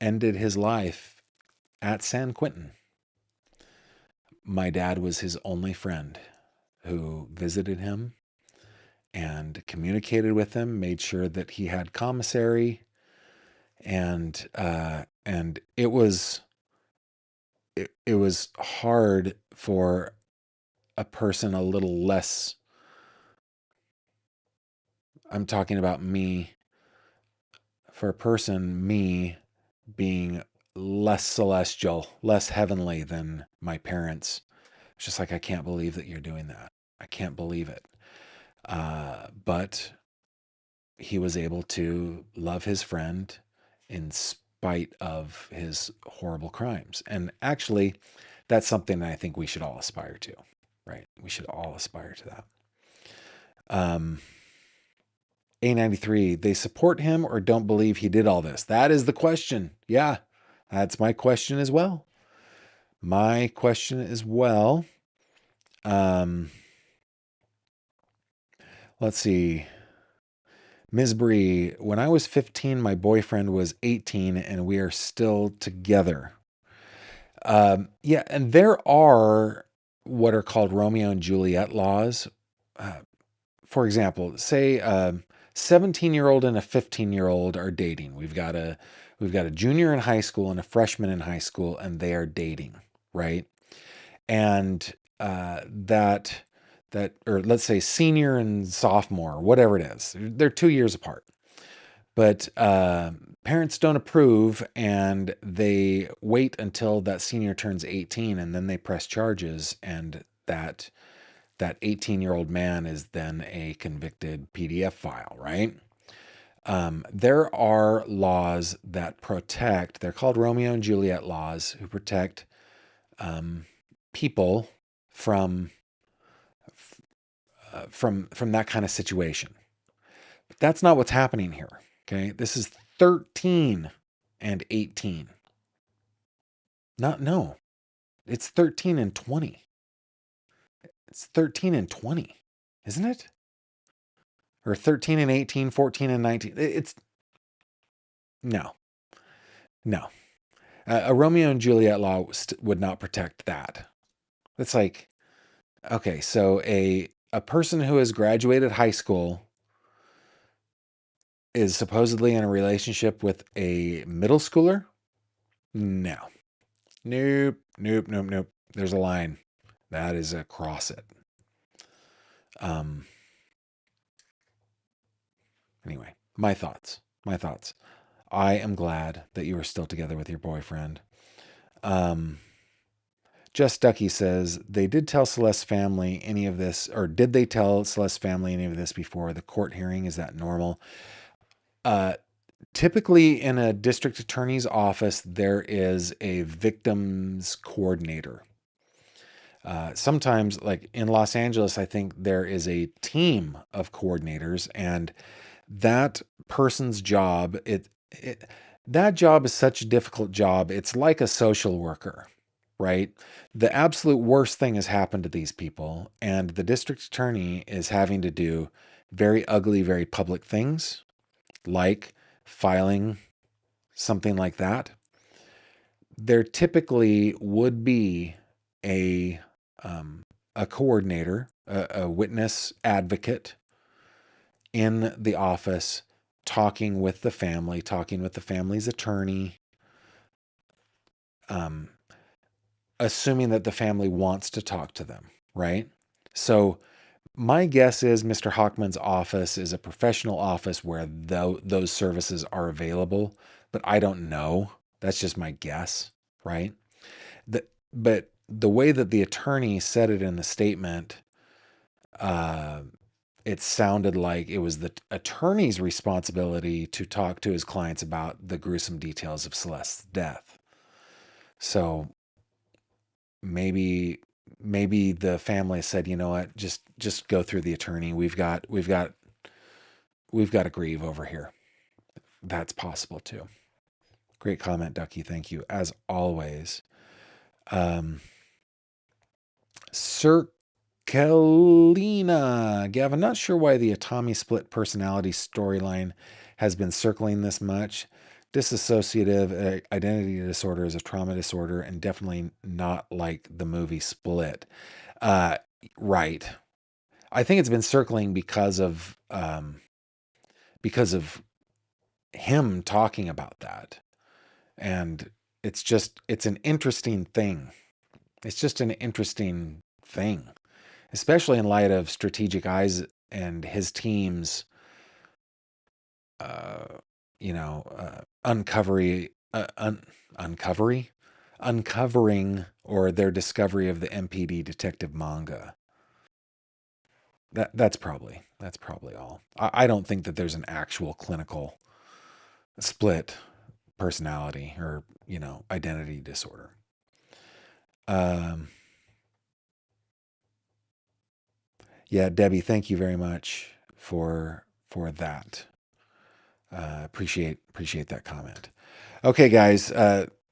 ended his life at San Quentin, my dad was his only friend who visited him and communicated with him, made sure that he had commissary, and it was hard for a person a little less. I'm talking about me, for a person, me being less celestial, less heavenly than my parents. It's just like, I can't believe that you're doing that. I can't believe it. But he was able to love his friend in spite of his horrible crimes. And actually, that's something that I think we should all aspire to, right? We should all aspire to that. A93, they support him or don't believe he did all this? That is the question. Yeah, that's my question as well. My question as well. Let's see. Ms. Bree, when I was 15, my boyfriend was 18, and we are still together. Yeah, and there are what are called Romeo and Juliet laws. For example, say 17-year-old and a 15-year-old are dating. We've got a junior in high school and a freshman in high school, and they are dating, right? And or let's say senior and sophomore, whatever it is, they're 2 years apart. But parents don't approve, and they wait until that senior turns 18, and then they press charges, and that 18-year-old man is then a convicted PDF file, right? There are laws that protect. They're called Romeo and Juliet laws, who protect people from that kind of situation. But that's not what's happening here. Okay, this is 13 and 18. No, it's 13 and 20. It's 13 and 20, isn't it? Or 13 and 18, 14 and 19. It's no. A Romeo and Juliet law would not protect that. It's like, okay, so a person who has graduated high school is supposedly in a relationship with a middle schooler? No. Nope. There's a line. That is across it. Anyway, my thoughts. I am glad that you are still together with your boyfriend. Just Ducky says, they did tell Celeste's family any of this, or did they tell Celeste's family any of this before the court hearing? Is that normal? Typically in a district attorney's office, there is a victims coordinator. Sometimes, like in Los Angeles, I think there is a team of coordinators, and that person's job, that job is such a difficult job. It's like a social worker, right? The absolute worst thing has happened to these people, and the district attorney is having to do very ugly, very public things, like filing something like that. There typically would be a coordinator, a witness advocate in the office, talking with the family, talking with the family's attorney, assuming that the family wants to talk to them, right? So my guess is Mr. Hockman's office is a professional office where those services are available, but I don't know. That's just my guess, right? But the way that the attorney said it in the statement, it sounded like it was the attorney's responsibility to talk to his clients about the gruesome details of Celeste's death. So maybe the family said, you know what, just go through the attorney. We've got to grieve over here. That's possible too. Great comment, Ducky. Thank you as always. Sir Kalina. Gavin, not sure why the Atami split personality storyline has been circling this much. Dissociative identity disorder is a trauma disorder and definitely not like the movie Split. Right. I think it's been circling because of him talking about that. And it's an interesting thing. It's just an interesting thing, especially in light of Strategic Eyes and his team's, uncovering or their discovery of the MPD detective manga. That's probably all. I don't think that there's an actual clinical split personality or, identity disorder. Yeah, Debbie, thank you very much for that. Appreciate that comment. Okay, guys,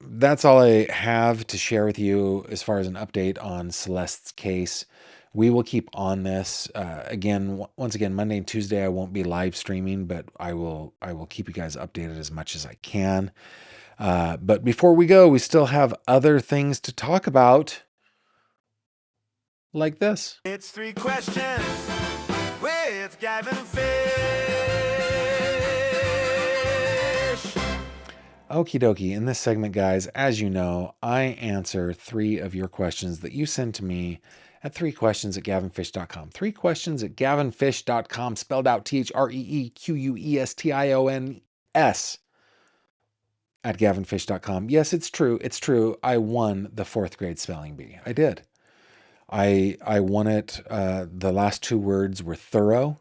that's all I have to share with you as far as an update on Celeste's case. We will keep on this. Once again, Monday and Tuesday I won't be live streaming, but I will keep you guys updated as much as I can. But before we go, we still have other things to talk about, like this. It's 3 questions with Gavin Fish. Okie dokie. In this segment, guys, as you know, I answer 3 of your questions that you send to me at 3questions@gavinfish.com. 3questions@gavinfish.com, spelled out THREEQUESTIONS at gavinfish.com. Yes, it's true. It's true. I won the 4th grade spelling bee. I did. I won it. The last 2 words were thorough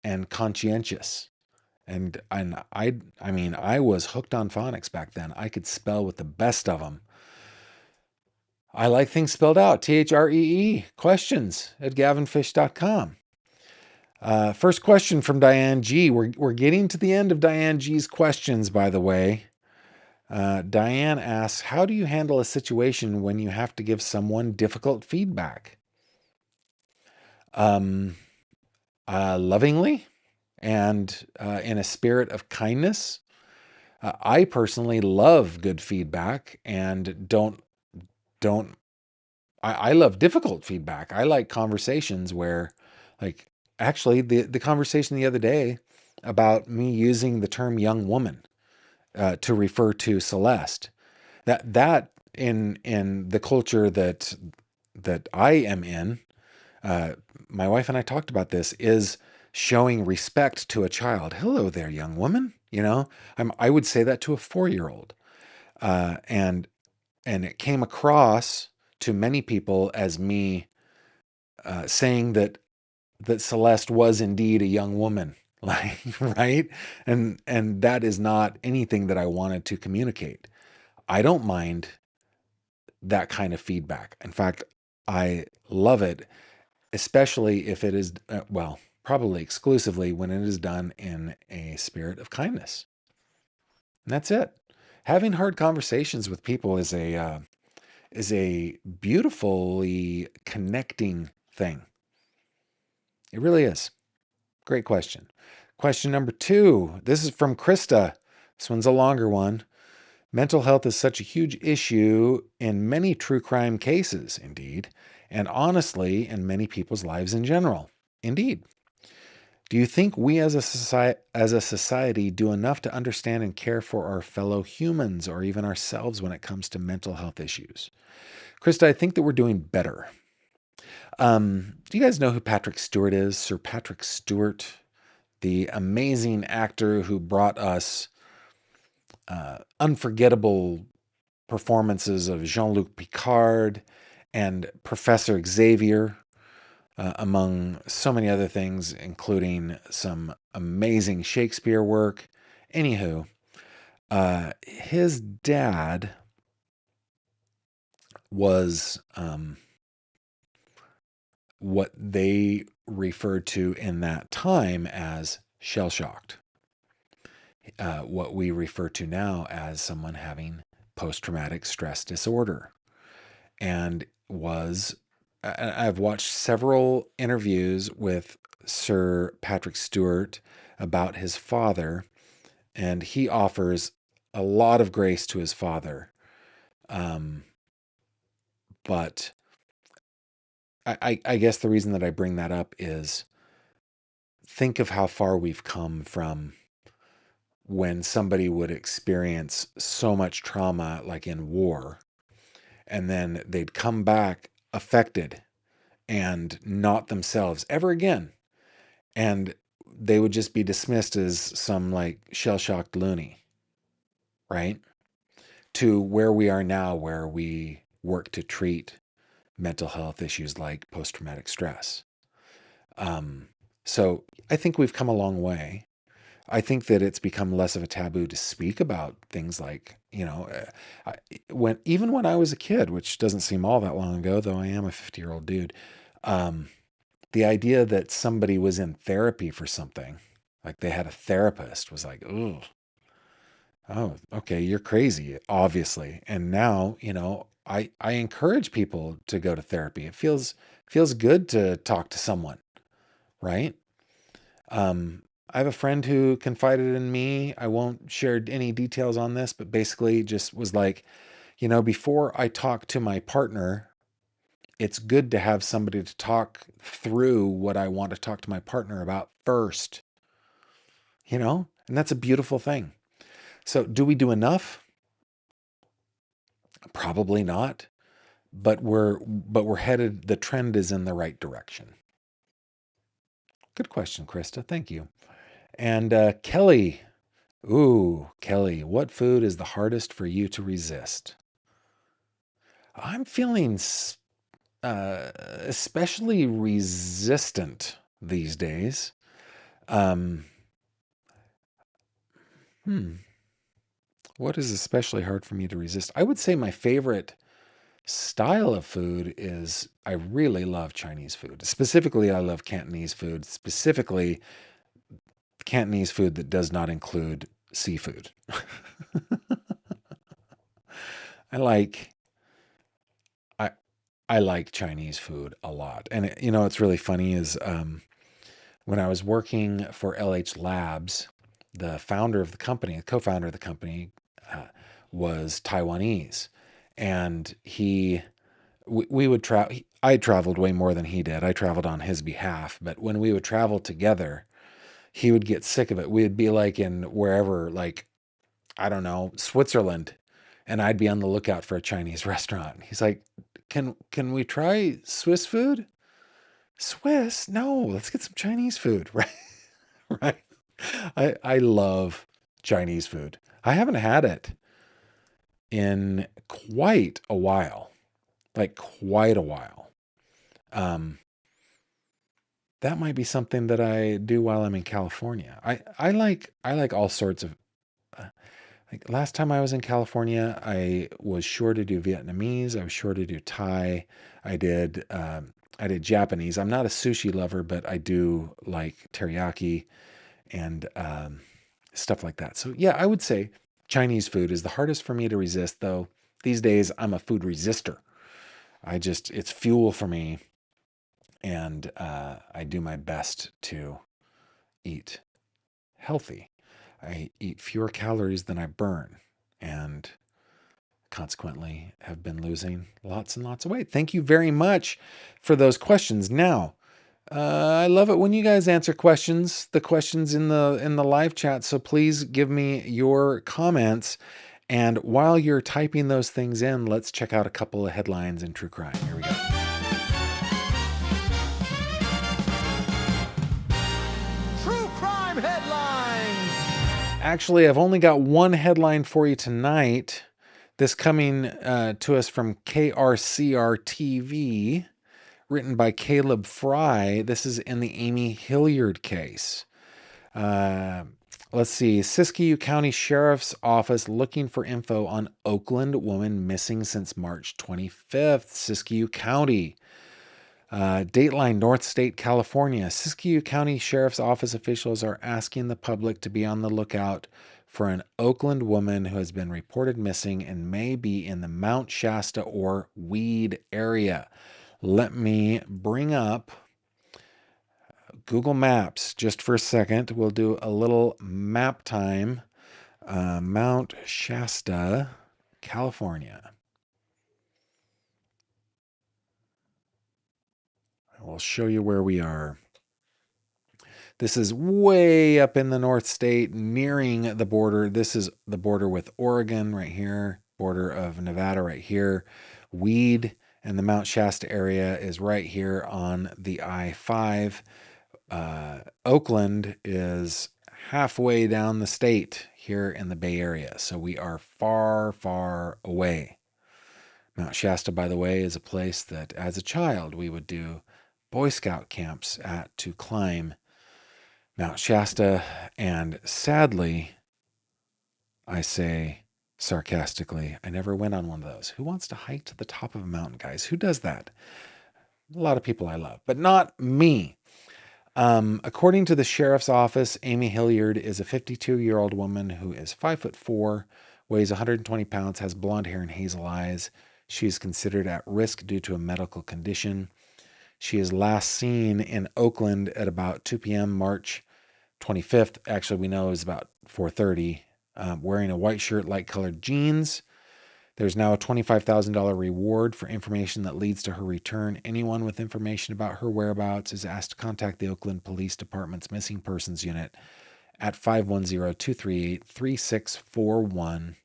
and conscientious. And I mean, I was hooked on phonics back then. I could spell with the best of them. I like things spelled out. THREE, questions@gavinfish.com. First question from Diane G. We're getting to the end of Diane G's questions, by the way. Diane asks, how do you handle a situation when you have to give someone difficult feedback? Lovingly and in a spirit of kindness. I personally love good feedback and I love difficult feedback. I like conversations where, like, actually the conversation the other day about me using the term young woman to refer to Celeste, that in the culture that I am in, my wife and I talked about this, is showing respect to a child. Hello there, young woman. I would say that to a 4-year-old. And it came across to many people as me saying that Celeste was indeed a young woman, like, right? And that is not anything that I wanted to communicate. I don't mind that kind of feedback. In fact, I love it, especially if it is, probably exclusively when it is done in a spirit of kindness. And that's it. Having hard conversations with people is a beautifully connecting thing. It really is. Great question. Question number 2. This is from Krista. This one's a longer one. Mental health is such a huge issue in many true crime cases, indeed, and honestly, in many people's lives in general. Indeed. Do you think we as a society do enough to understand and care for our fellow humans or even ourselves when it comes to mental health issues? Krista, I think that we're doing better. Do you guys know who Patrick Stewart is? Sir Patrick Stewart, the amazing actor who brought us unforgettable performances of Jean-Luc Picard and Professor Xavier among so many other things, including some amazing Shakespeare work. Anywho, his dad was what they referred to in that time as shell-shocked. What we refer to now as someone having post-traumatic stress disorder. And I've watched several interviews with Sir Patrick Stewart about his father, and he offers a lot of grace to his father. But I guess the reason that I bring that up is think of how far we've come from when somebody would experience so much trauma, like in war, and then they'd come back affected and not themselves ever again. And they would just be dismissed as some like shell-shocked loony, right? To where we are now, where we work to treat mental health issues like post-traumatic stress. So I think we've come a long way. I think that it's become less of a taboo to speak about things like, even when I was a kid, which doesn't seem all that long ago, though I am a 50-year-old dude, the idea that somebody was in therapy for something, like they had a therapist, was like, oh, okay, you're crazy, obviously. And now, I encourage people to go to therapy. It feels good to talk to someone, right? I have a friend who confided in me. I won't share any details on this, but basically just was like, before I talk to my partner, it's good to have somebody to talk through what I want to talk to my partner about first, and that's a beautiful thing. So do we do enough? Probably not, but we're headed, the trend is in the right direction. Good question, Krista. Thank you. And Kelly, Kelly, what food is the hardest for you to resist? I'm feeling especially resistant these days. What is especially hard for me to resist? I would say my favorite style of food is I really love Chinese food. Specifically, I love Cantonese food, specifically Cantonese food that does not include seafood. I like I like Chinese food a lot. And what's really funny is when I was working for LH Labs, the founder of the company, the co-founder of the company, was Taiwanese, and we would travel. I traveled way more than he did. I traveled on his behalf, but when we would travel together, he would get sick of it. We'd be like in wherever, like, I don't know, Switzerland, and I'd be on the lookout for a Chinese restaurant. He's like, "Can we try Swiss food?" Swiss? No, let's get some Chinese food, right? Right. I love Chinese food. I haven't had it in quite a while. Like quite a while. That might be something that I do while I'm in California. I like all sorts of like last time I was in California, I was sure to do Vietnamese, I was sure to do Thai. I did Japanese. I'm not a sushi lover, but I do like teriyaki and stuff like that. So yeah, I would say Chinese food is the hardest for me to resist, though these days I'm a food resistor. It's fuel for me, and I do my best to eat healthy. I eat fewer calories than I burn, and consequently have been losing lots and lots of weight. Thank you very much for those questions. Now, I love it when you guys answer the questions in the live chat. So please give me your comments. And while you're typing those things in, let's check out a couple of headlines in true crime. Here we go. True crime headlines. Actually, I've only got one headline for you tonight. This coming to us from KRCR TV. written by Caleb Fry. This is in the Amy Hilliard case. Let's see. Siskiyou County Sheriff's Office looking for info on Oakland woman missing since March 25th. Siskiyou County. Dateline, North State, California. Siskiyou County Sheriff's Office officials are asking the public to be on the lookout for an Oakland woman who has been reported missing and may be in the Mount Shasta or Weed area. Let me bring up Google Maps just for a second. We'll do a little map time. Mount Shasta, California. I'll show you where we are. This is way up in the North State, nearing the border. This is the border with Oregon right here, border of Nevada right here. Weed and the Mount Shasta area is right here on the I-5. Oakland is halfway down the state here in the Bay Area, so we are far, far away. Mount Shasta, by the way, is a place that as a child we would do Boy Scout camps at to climb Mount Shasta, and sadly, I say sarcastically, I never went on one of those. Who wants to hike to the top of a mountain, guys? Who does that? A lot of people I love, but not me. According to the sheriff's office, Amy Hilliard is a 52-year-old woman who is 5'4", weighs 120 pounds, has blonde hair and hazel eyes. She is considered at risk due to a medical condition. She is last seen in Oakland at about 2 p.m. March 25th. Actually, we know it was about 4:30, wearing a white shirt, light colored jeans. There's now a $25,000 reward for information that leads to her return. Anyone with information about her whereabouts is asked to contact the Oakland Police Department's Missing Persons Unit at 510-238-3641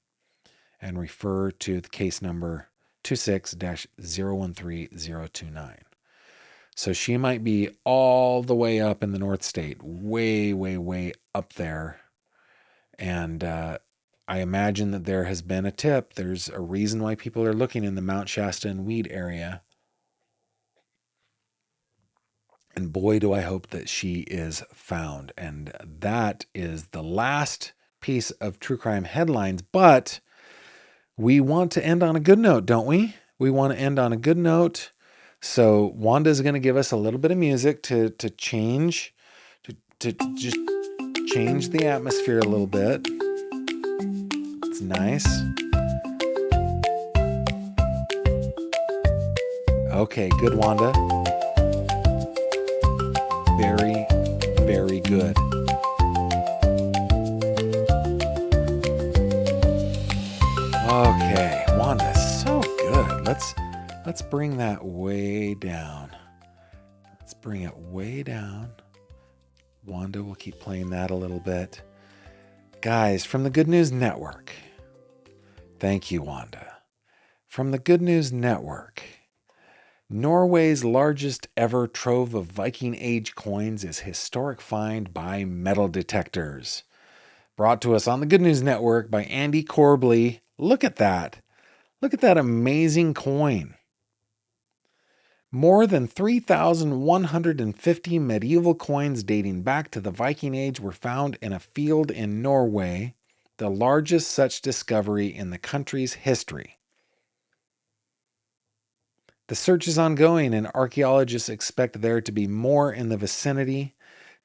and refer to the case number 26-013029. So she might be all the way up in the North State, way, way, way up there. And I imagine that there has been a tip. There's a reason why people are looking in the Mount Shasta and Weed area. And boy, do I hope that she is found. And that is the last piece of true crime headlines. But we want to end on a good note, don't we? We want to end on a good note. So Wanda's going to give us a little bit of music to change, to just change the atmosphere a little bit. It's nice. Okay, good, Wanda. Very, very good. Okay, Wanda, so good. Let's bring that way down. Let's bring it way down. Wanda will keep playing that a little bit. Guys, from the Good News Network. Thank you, Wanda. From the Good News Network. Norway's largest ever trove of Viking Age coins is historic find by metal detectors. Brought to us on the Good News Network by Andy Corbley. Look at that. Look at that amazing coin. More than 3,150 medieval coins dating back to the Viking Age were found in a field in Norway, the largest such discovery in the country's history. The search is ongoing, and archaeologists expect there to be more in the vicinity.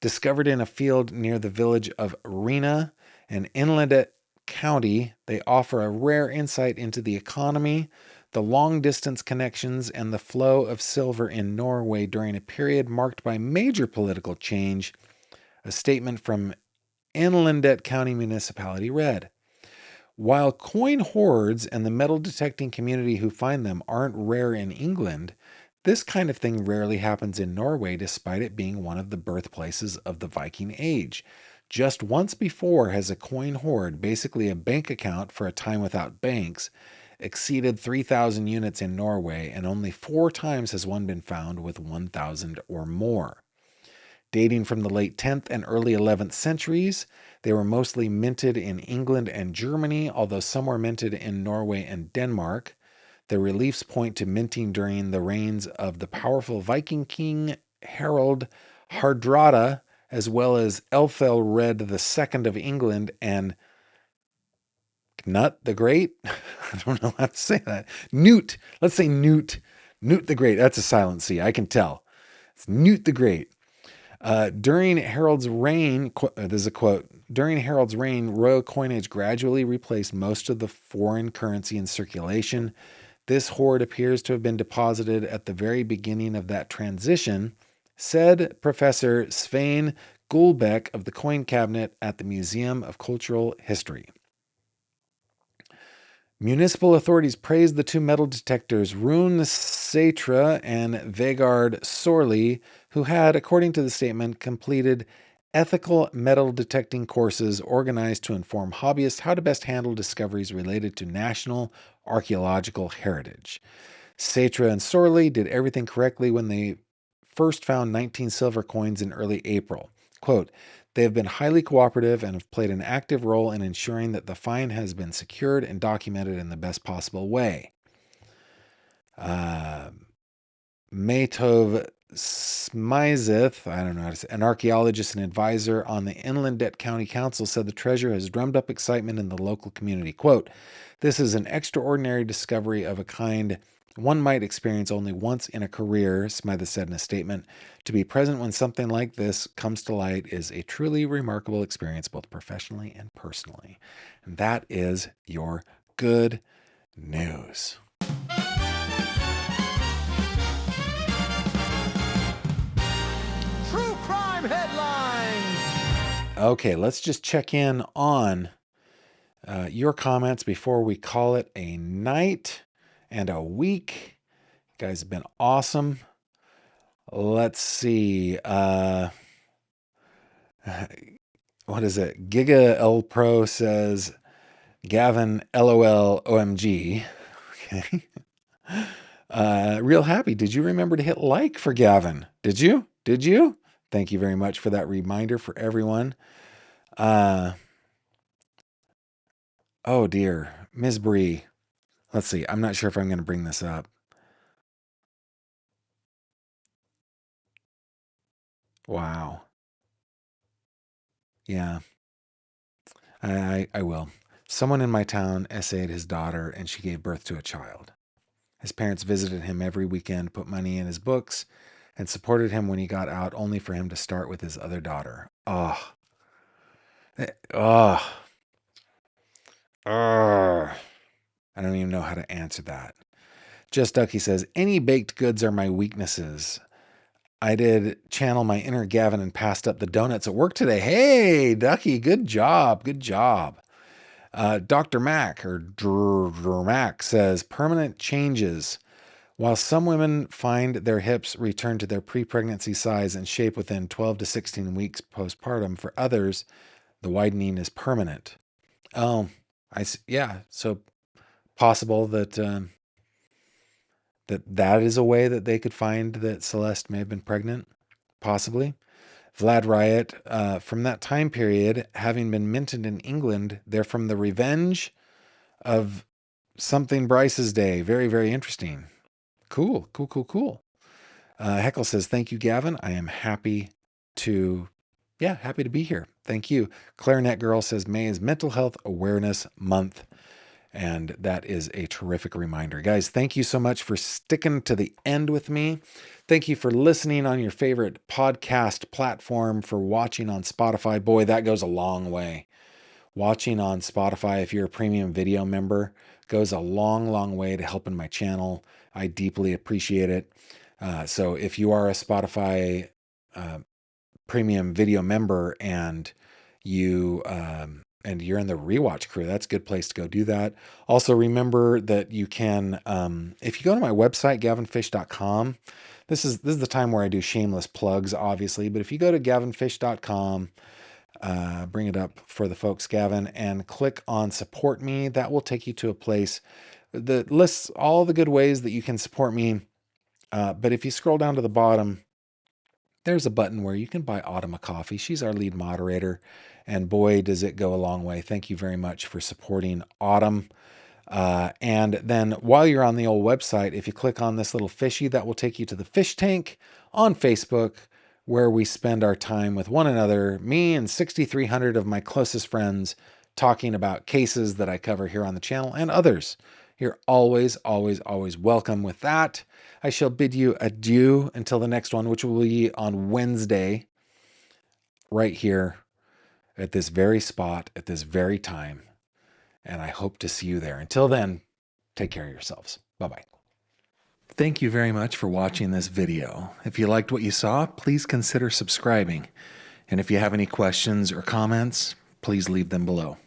Discovered in a field near the village of Rena, an inland county, they offer a rare insight into the economy, the long-distance connections, and the flow of silver in Norway during a period marked by major political change. A statement from Inlandet County Municipality read, "While coin hoards and the metal detecting community who find them aren't rare in England, this kind of thing rarely happens in Norway despite it being one of the birthplaces of the Viking Age. Just once before has a coin hoard, basically a bank account for a time without banks, exceeded 3,000 units in Norway, and only 4 times has one been found with 1,000 or more. Dating from the late 10th and early 11th centuries, they were mostly minted in England and Germany, although some were minted in Norway and Denmark. The reliefs point to minting during the reigns of the powerful Viking king Harald Hardrada, as well as Ethelred II of England and Knut the Great. I don't know how to say that. Newt. Let's say Newt. Newt the Great. That's a silent C. I can tell. It's Newt the Great. During Harold's reign, this is a quote, during Harold's reign, royal coinage gradually replaced most of the foreign currency in circulation. This hoard appears to have been deposited at the very beginning of that transition, said Professor Svein Gulbeck of the Coin Cabinet at the Museum of Cultural History. Municipal authorities praised the two metal detectors, Rune Sætre and Vegard Sorley, who had, according to the statement, completed ethical metal detecting courses organized to inform hobbyists how to best handle discoveries related to national archaeological heritage. Sætre and Sorley did everything correctly when they first found 19 silver coins in early April. Quote, they have been highly cooperative and have played an active role in ensuring that the find has been secured and documented in the best possible way. Matov Smyzeth, I don't know how to say, an archaeologist and advisor on the Inland County Council, said the treasure has drummed up excitement in the local community. Quote, this is an extraordinary discovery of a kind one might experience only once in a career, Smythe said in a statement. To be present when something like this comes to light is a truly remarkable experience, both professionally and personally. And that is your good news. True crime headlines. Okay, let's just check in on your comments before we call it a night and a week. You guys have been awesome. Let's see. What is it? Giga L Pro says, Gavin, LOL, OMG. Okay. Real happy. Did you remember to hit like for Gavin? Did you? Did you? Thank you very much for that reminder for everyone. Oh dear. Ms. Bree. Let's see. I'm not sure if I'm going to bring this up. Wow. Yeah, I will. Someone in my town essayed his daughter and she gave birth to a child. His parents visited him every weekend, put money in his books, and supported him when he got out, only for him to start with his other daughter. Oh. Oh. Oh. I don't even know how to answer that. Just Ducky says, any baked goods are my weaknesses. I did channel my inner Gavin and passed up the donuts at work today. Hey, Ducky, good job. Good job. Dr. Mac, or Mac, says, permanent changes. While some women find their hips return to their pre-pregnancy size and shape within 12 to 16 weeks postpartum, for others, the widening is permanent. Oh, yeah. So possible that that is a way that they could find that Celeste may have been pregnant, possibly. Vlad Riot, from that time period, having been minted in England, they're from the revenge of something Bryce's day. Very, very interesting. Cool, cool, cool, cool. Heckle says, thank you, Gavin. I am happy to be here. Thank you. Clarinet Girl says, May is Mental Health Awareness Month. And that is a terrific reminder. Guys, thank you so much for sticking to the end with me. Thank you for listening on your favorite podcast platform, for watching on Spotify. Boy, that goes a long way. Watching on Spotify, if you're a premium video member, goes a long, long way to helping my channel. I deeply appreciate it. So if you are a Spotify premium video member and you're in the rewatch crew, that's a good place to go do that. Also, remember that you can, if you go to my website, gavinfish.com, this is the time where I do shameless plugs, obviously, but if you go to gavinfish.com, bring it up for the folks, Gavin, and click on support me, that will take you to a place that lists all the good ways that you can support me. But if you scroll down to the bottom, there's a button where you can buy Autumn a coffee. She's our lead moderator, and boy, does it go a long way. Thank you very much for supporting Autumn. And then while you're on the old website, if you click on this little fishy, that will take you to the fish tank on Facebook, where we spend our time with one another, me and 6,300 of my closest friends, talking about cases that I cover here on the channel and others. You're always, always, always welcome with that. I shall bid you adieu until the next one, which will be on Wednesday, right here at this very spot, at this very time. And I hope to see you there. Until then, take care of yourselves. Bye-bye. Thank you very much for watching this video. If you liked what you saw, please consider subscribing. And if you have any questions or comments, please leave them below.